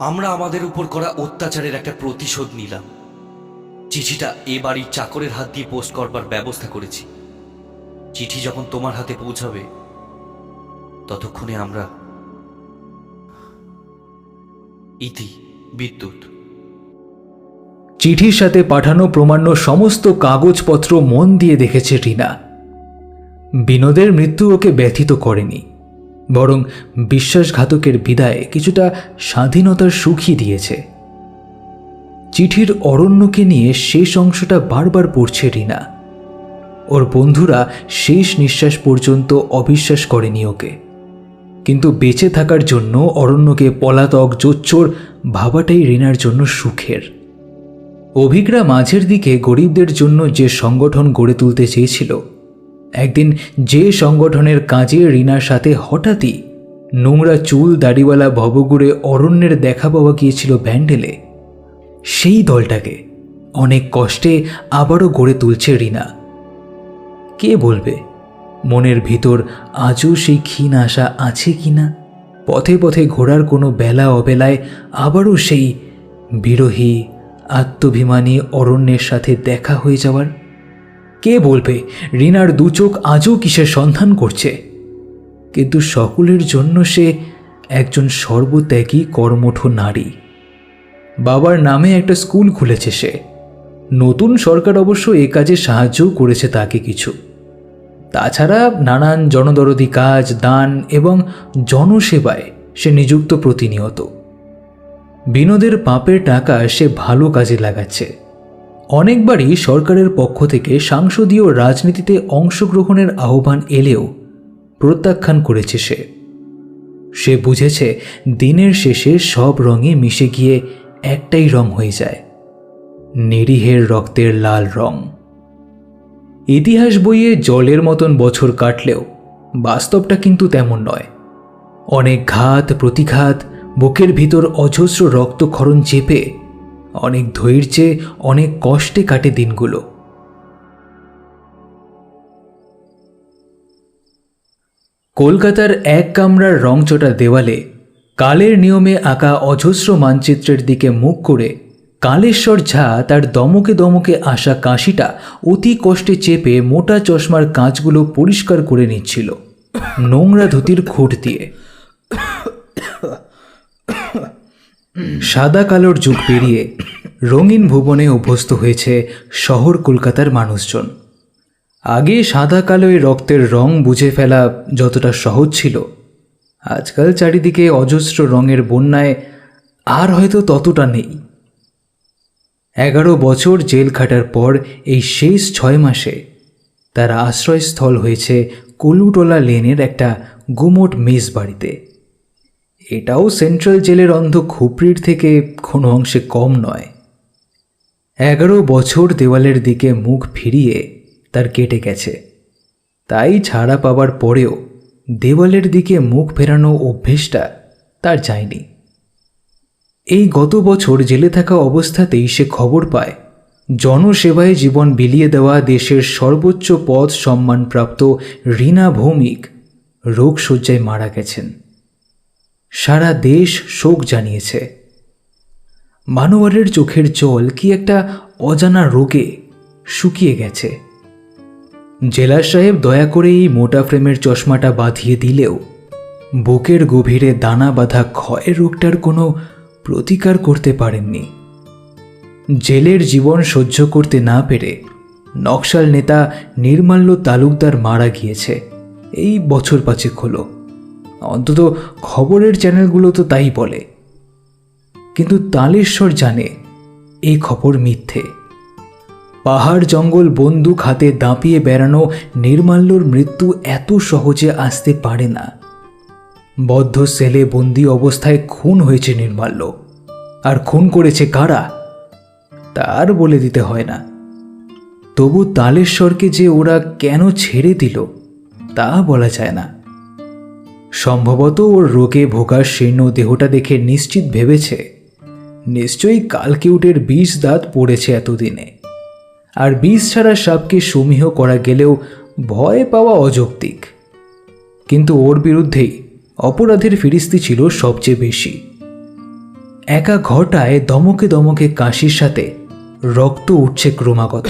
আমরা আমাদের উপর করা অত্যাচারের একটা প্রতিশোধ নিলাম। চিঠিটা এ বাড়ির চাকরের হাত দিয়ে পোস্ট করবার ব্যবস্থা করেছি। চিঠি যখন তোমার হাতে পৌঁছাবে ততক্ষণে আমরা ইতি বিদ্যুৎ। চিঠির সাথে পাঠানো প্রমাণ্য সমস্ত কাগজপত্র মন দিয়ে দেখেছে রিনা। বিনোদের মৃত্যু ওকে ব্যথিত করেনি, বরং বিশ্বাসঘাতকের বিদায় কিছুটা স্বাধীনতার সুখই দিয়েছে। চিঠির অরণ্যকে নিয়ে শেষ অংশটা বারবার পড়ছে রিনা। ওর বন্ধুরা শেষ নিঃশ্বাস পর্যন্ত অবিশ্বাস করেনি ওকে, কিন্তু বেঁচে থাকার জন্য অরণ্যকে পলাতক জোচ্চোর ভাবাটাই রিনার জন্য সুখের। অভিকরা মাঝের দিকে গরিবদের জন্য যে সংগঠন গড়ে তুলতে চেয়েছিল, একদিন যে সংগঠনের কাজে রিনার সাথে হঠাৎই নোংরা চুল দাড়িওয়ালা ভবঘুরে অরণ্যের দেখা পাওয়া গিয়েছিল ব্যান্ডেলে, সেই দলটাকে অনেক কষ্টে আবারও গড়ে তুলছে রিনা। কে বলবে মনের ভিতর আজও সেই ক্ষীণ আশা আছে কিনা পথে পথে ঘোরার কোনো বেলা অবেলায় আবারও সেই বিরহী আত্মভিমানী অরণ্যের সাথে দেখা হয়ে যাওয়ার? কে বলবে রিনার দু চোখ আজও কিসের সন্ধান করছে? কিন্তু সকলের জন্য সে একজন সর্বত্যাগী কর্মঠ নারী। বাবার নামে একটা স্কুল খুলেছে সে। নতুন সরকার অবশ্য এ কাজে সাহায্যও করেছে তাকে কিছু। তাছাড়া নানান জনদরদি কাজ, দান এবং জনসেবায় সে নিযুক্ত প্রতিনিয়ত। বিনোদের পাপের টাকা সে ভালো কাজে লাগাচ্ছে। অনেকবারই সরকারের পক্ষ থেকে সাংসদীয় রাজনীতিতে অংশগ্রহণের আহ্বান এলেও প্রত্যাখ্যান করেছে সে। সে বুঝেছে দিনের শেষে সব রঙে মিশে গিয়ে একটাই রং হয়ে যায়, নিরীহের রক্তের লাল রং। ইতিহাস বইয়ে জলের মতন বছর কাটলেও বাস্তবটা কিন্তু তেমন নয়। অনেক ঘাত প্রতিঘাত, বুকের ভিতর অজস্র রক্তক্ষরণ চেপে, অনেক ধৈর্যে অনেক কষ্টে কাটে দিনগুলো। কলকাতার এক কামরার রংচটা দেওয়ালে কালের নিয়মে আঁকা অজস্র মানচিত্রের দিকে মুখ করে কালেশ্বর ঝা তার দমকে দমকে আসা কাশিটা অতি কষ্টে চেপে মোটা চশমার কাঁচগুলো পরিষ্কার করে নিচ্ছিল নোংরা ধুতির খুঁট দিয়ে। সাদা কালোর যুগ পেরিয়ে রঙিন ভুবনে অভ্যস্ত হয়েছে শহর কলকাতার মানুষজন। আগে সাদা কালোয় রক্তের রং বুঝে ফেলা যতটা সহজ ছিল, আজকাল চারিদিকে অজস্র রঙের বন্যায় আর হয়তো ততটা নেই। 11 বছর জেল খাটার পর এই শেষ 6 মাসে তার আশ্রয়স্থল হয়েছে কলুটোলা লেনের একটা গুমোট মেস বাড়িতে। এটাও সেন্ট্রাল জেলের অন্ধ খুপড়ির থেকে কোনো অংশে কম নয়। 11 বছর দেওয়ালের দিকে মুখ ফিরিয়ে তার কেটে গেছে, তাই ছাড়া পাবার পরেও দেওয়ালের দিকে মুখ ফেরানো অভ্যেসটা তার যায়নি। এই গত বছর জেলে থাকা অবস্থাতেই সে খবর পায় জনসেবায় জীবন বিলিয়ে দেওয়া দেশের সর্বোচ্চ পদ সম্মানপ্রাপ্ত রীনা ভৌমিক রোগশয্যায় মারা গেছেন। সারা দেশ শোক জানিয়েছে। মানোয়ারের চোখের জল কি একটা অজানা রোগে শুকিয়ে গেছে। জেলার সাহেব দয়া করে এই মোটা ফ্রেমের চশমাটা বাঁধিয়ে দিলেও বুকের গভীরে দানা বাঁধা ক্ষয়ের রোগটার কোনো প্রতিকার করতে পারেননি। জেলের জীবন সহ্য করতে না পেরে নকশাল নেতা নির্মাল্য তালুকদার মারা গিয়েছে এই বছর 5 হলো। অন্তত খবরের চ্যানেলগুলো তো তাই বলে, কিন্তু তালেশ্বর জানে এই খবর মিথ্যে। পাহাড় জঙ্গল বন্দুক হাতে দাপিয়ে বেড়ানো নির্মাল্যর মৃত্যু এত সহজে আসতে পারে না। বদ্ধ সেলে বন্দি অবস্থায় খুন হয়েছে নির্মাল্য, আর খুন করেছে কারা তার বলে দিতে হয় না। তবু তালেশ্বরকে যে ওরা কেন ছেড়ে দিল তা বলা যায় না। সম্ভবত ওর রোগে ভোগার শীর্ণ দেহটা দেখে নিশ্চিত ভেবেছে নিশ্চয়ই কালকিউটের 20 দাঁত পড়েছে এতদিনে, আর 20 ছাড়া সাপকে সমীহ করা গেলেও ভয় পাওয়া অযৌক্তিক। কিন্তু ওর বিরুদ্ধেই অপরাধের ফিরিস্তি ছিল সবচেয়ে বেশি। একা ঘটায় দমকে দমকে কাশির সাথে রক্ত উঠছে ক্রমাগত।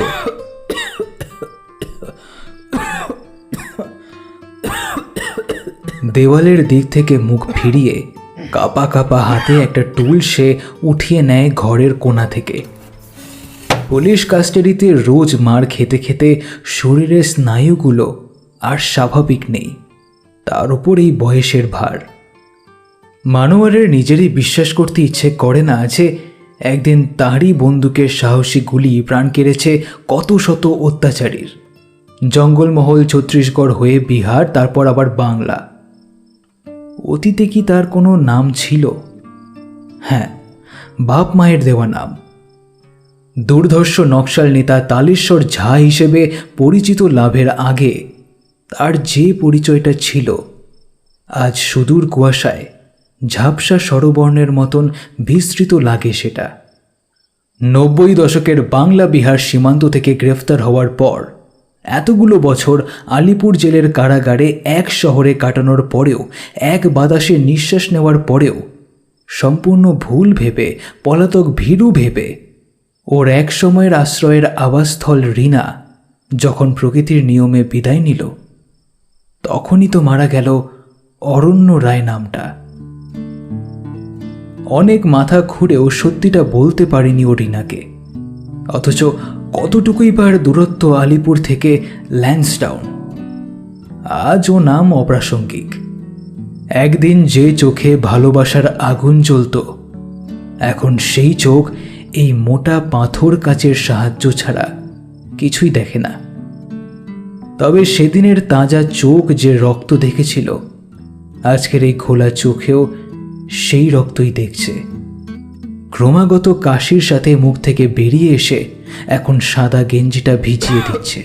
দেওয়ালের দিক থেকে মুখ ফিরিয়ে কাপা কাপা হাতে একটা টুল সে উঠিয়ে নেয় ঘরের কোণা থেকে। পুলিশ কাস্টাডিতে রোজ মার খেতে খেতে শরীরের স্নায়ুগুলো আর স্বাভাবিক নেই, তার উপর এই বয়সের ভার। মানোয়ারের নিজেরই বিশ্বাস করতে ইচ্ছে করে না যে একদিন তারই বন্দুকের সাহসী গুলি প্রাণ কেড়েছে কত শত অত্যাচারীর। জঙ্গলমহল ছত্তিশগড় হয়ে বিহার, তারপর আবার বাংলা। অতীতে কি তার কোনো নাম ছিল? হ্যাঁ, বাপ মায়ের দেওয়া নাম। দুর্ধর্ষ নকশাল নেতা তালেশ্বর ঝা হিসেবে পরিচিত লাভের আগে তার যে পরিচয়টা ছিল আজ সুদূর কুয়াশায় ঝাপসা স্বরবর্ণের মতন বিস্তৃত লাগে সেটা। 90 দশকের বাংলা বিহার সীমান্ত থেকে গ্রেফতার হওয়ার পর এতগুলো বছর আলিপুর জেলের কারাগারে এক শহরে কাটানোর পরেও, এক বাতাসে নিঃশ্বাস নেওয়ার পরেও সম্পূর্ণ ভুল ভেবে, পলাতক ভীরু ভেবে ওর এক সময়ের আশ্রয়ের আবাসস্থল রিনা যখন প্রকৃতির নিয়মে বিদায় নিল, তখনই তো মারা গেল অরণ্য রায় নামটা। অনেক মাথা খুঁড়েও সত্যিটা বলতে পারিনি ও রিনাকে। অথচ কতটুকুই বার দূরত্ব আলিপুর থেকে ল্যান্সডাউন। আজ ও নাম অপ্রাসঙ্গিক। একদিন যে চোখে ভালোবাসার আগুন জ্বলত, এখন সেই চোখ এই মোটা পাথর কাচের সাহায্য ছাড়া কিছুই দেখে না। তবে সেদিনের তাজা চোখ যে রক্ত দেখেছিল, আজকের এই খোলা চোখেও সেই রক্তই দেখছে। ক্রমাগত কাশির সাথে মুখ থেকে বেরিয়ে এসে এখন সাদা গেঞ্জিটা ভিজিয়ে দিচ্ছে।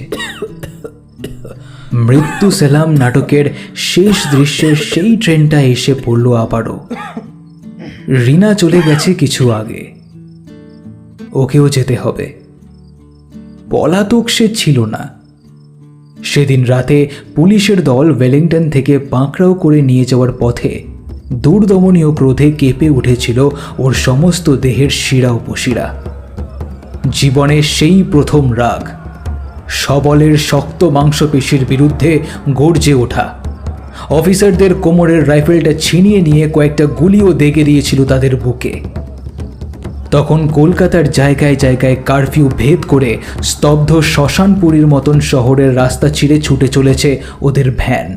মৃত্যু সেলাম নাটকের শেষ দৃশ্যের সেই ট্রেনটা এসে পড়ল আবারও। রিনা চলে গেছে কিছু আগে, ওকেও যেতে হবে। পলাতক সে ছিল না। সেদিন রাতে পুলিশের দল ওয়েলিংটন থেকে পাকড়াও করে নিয়ে যাওয়ার পথে দুর্দমনীয় ক্রোধে কেঁপে উঠেছিল ওর সমস্ত দেহের শিরা উপশিরা। জীবনের সেই প্রথম রাগ, সবলের শক্ত মাংসপেশির বিরুদ্ধে গর্জে ওঠা। অফিসারদের কোমরের রাইফেলটা ছিনিয়ে নিয়ে কয়েকটা গুলিও দেগে দিয়েছিল তাদের বুকে। তখন কলকাতার জায়গায় জায়গায় কারফিউ ভেদ করে স্তব্ধ শ্মশানপুরীর মতন শহরের রাস্তা ছিঁড়ে ছুটে চলেছে ওদের ভ্যান।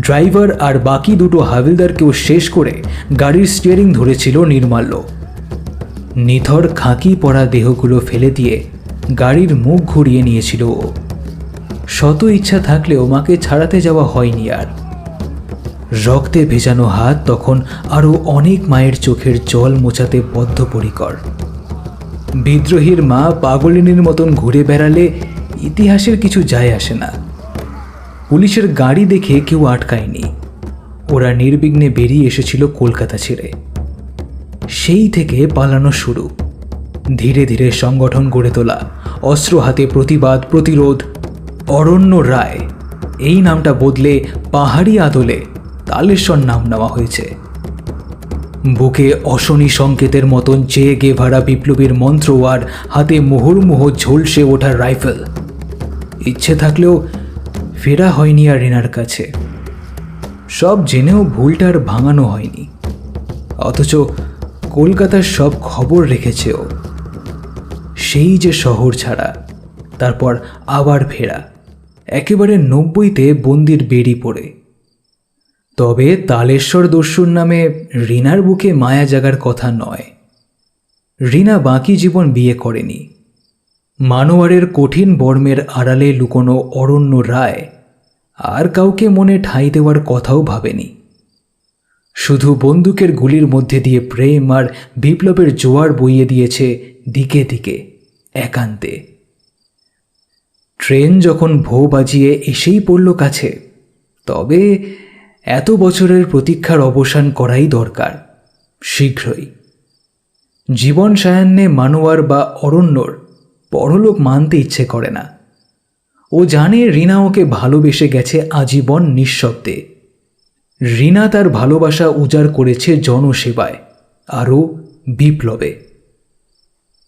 ড্রাইভার আর বাকি দুটো হাবিলদারকেও শেষ করে গাড়ির স্টিয়ারিং ধরেছিল নির্মাল্য। নিথর খাঁকি পড়া দেহগুলো ফেলে দিয়ে গাড়ির মুখ ঘুরিয়ে নিয়েছিল ও। শত ইচ্ছা থাকলেও মাকে ছাড়াতে যাওয়া হয়নি আর। রক্তে ভেজানো হাত তখন আরও অনেক মায়ের চোখের জল মোছাতে বদ্ধপরিকর। বিদ্রোহীর মা পাগলিনীর মতন ঘুরে বেড়ালে ইতিহাসের কিছু যায় আসে না। পুলিশের গাড়ি দেখে কেউ আটকায়নি। ওরা নির্বিঘ্নে বেরিয়ে এসেছিল কলকাতা ছেড়ে। সেই থেকে পালানো শুরু। ধীরে ধীরে সংগঠন গড়ে তোলা, অস্ত্র হাতে প্রতিবাদ, প্রতিরোধ। অরণ্য রায় এই নামটা বদলে পাহাড়ি আদলে তালেশ্বর নাম নেওয়া হয়েছে। বুকে অশনি সংকেতের মতন চেয়ে গেভারা বিপ্লবীর মন্ত্র আর হাতে মুহুর্মুহ ঝলসে ওঠা রাইফেল। ইচ্ছে থাকলেও ফেরা হয়নি আর রিনার কাছে। সব জেনেও ভুলটার ভাঙানো হয়নি। অথচ কলকাতার সব খবর রেখেছে ও। সেই যে শহর ছাড়া, তারপর আবার ফেরা, একেবারে 90তে বন্দির বেড়ি পড়ে। তবে তালেশ্বর দস্যুর নামে রিনার বুকে মায়া জাগার কথা নয়। রিনা বাকি জীবন বিয়ে করেনি। মানোয়ারের কঠিন বর্মের আড়ালে লুকোনো অরণ্য রায় আর কাউকে মনে ঠাঁই দেওয়ার কথাও ভাবেনি। শুধু বন্দুকের গুলির মধ্যে দিয়ে প্রেম আর বিপ্লবের জোয়ার বইয়ে দিয়েছে দিকে দিকে, একান্তে। ট্রেন যখন ভো বাজিয়ে এসেই পড়ল কাছে, তবে এত বছরের প্রতীক্ষার অবসান করাই দরকার, শীঘ্রই। জীবন সায়ান্নে মানোয়ার বা অরণ্যর পরলোক মানতে ইচ্ছে করে না। ও জানে রিনা ওকে ভালোবেসে গেছে আজীবন নিঃশব্দে। রিনা তার ভালোবাসা উজাড় করেছে জনসেবায়, আরও বিপ্লবে।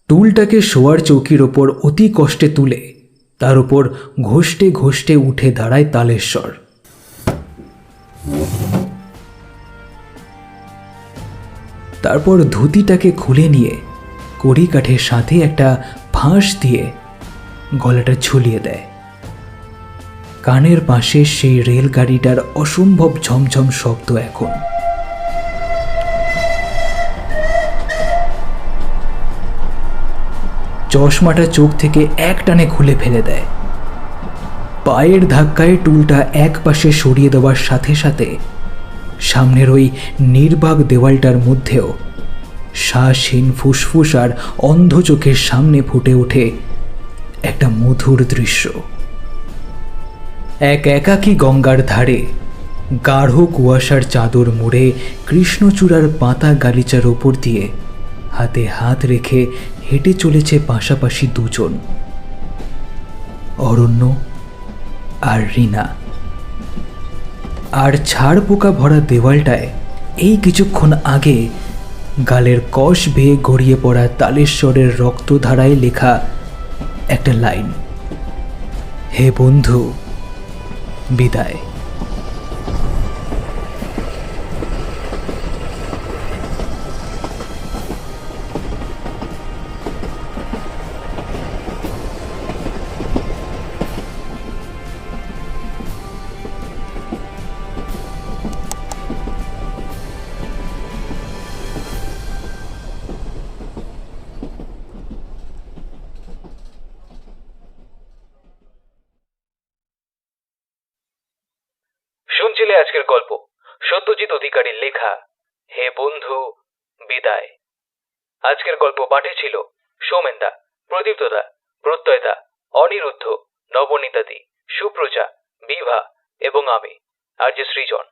টুলটাকে শোয়ার চৌকির ওপর অতি কষ্টে তুলে তার উপর ঘষ্টে ঘষ্টে উঠে দাঁড়ায় তালেশ্বর। তারপর ধুতিটাকে খুলে নিয়ে কড়িকাঠের সাথে একটা ফাঁস দিয়ে গলাটা ঝুলিয়ে দেয়। কানের পাশে সেই রেলগাড়িটার অসম্ভব ঝমঝম শব্দ এখন। চশমাটা চোখ থেকে এক টানে খুলে ফেলে দেয়। পায়ের ধাক্কায় টুলটা এক পাশে সরিয়ে দেওয়ার সাথে সাথে সামনের ওই নির্বাক দেওয়ালটার মধ্যেও শ্বাসহীন ফুসফুস আর অন্ধ চোখের সামনে ফুটে ওঠে একটা মধুর দৃশ্য। এক একাকী গঙ্গার ধারে গাঢ় কুয়াশার চাদর মুড়ে কৃষ্ণচূড়ার পাতা গালিচার ওপর দিয়ে হাতে হাত রেখে হেঁটে চলেছে পাশাপাশি দুজন, অরণ্য আর রিনা। আর ছাড় পোকা ভরা দেওয়ালটায় এই কিছুক্ষণ আগে গালের কষ বেয়ে গড়িয়ে পড়া তালেশ্বরের রক্তধারায় লেখা একটা লাইন, হে বন্ধু বিদায়। শুনছিলে আজকের গল্প সত্যজিৎ অধিকারীর লেখা হে বন্ধু বিদায়। আজকের গল্প পাঠে ছিল সৌমেনদা, প্রদীপ্তদা, প্রত্যয়দা, অনিরুদ্ধ, নবনীতাদি, সুপ্রজা, বিভা এবং আমি আরজে সৃজন।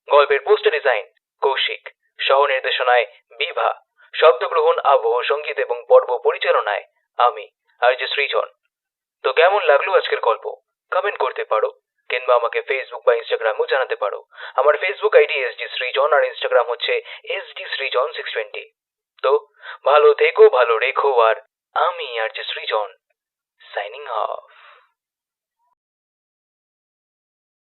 গল্পের পোস্টার ডিজাইন কৌশিক, সহ নির্দেশনায় বিভা, শব্দগ্রহণ, আবহ সঙ্গীত এবং পর্ব পরিচালনায় আমি আরজে সৃজন। তো কেমন লাগলো আজকের গল্প কমেন্ট করতে পারো, কিংবা আমাকে ফেসবুক বা ইনস্টাগ্রামেও জানাতে পারো। আমার ফেসবুক আইডি এসডি সৃজন আর ইনস্টাগ্রাম হচ্ছে এসডি সৃজন 620। তো ভালো থেকো, ভালো রেখো, আর আমি আরজে সৃজন সাইনিং অফ।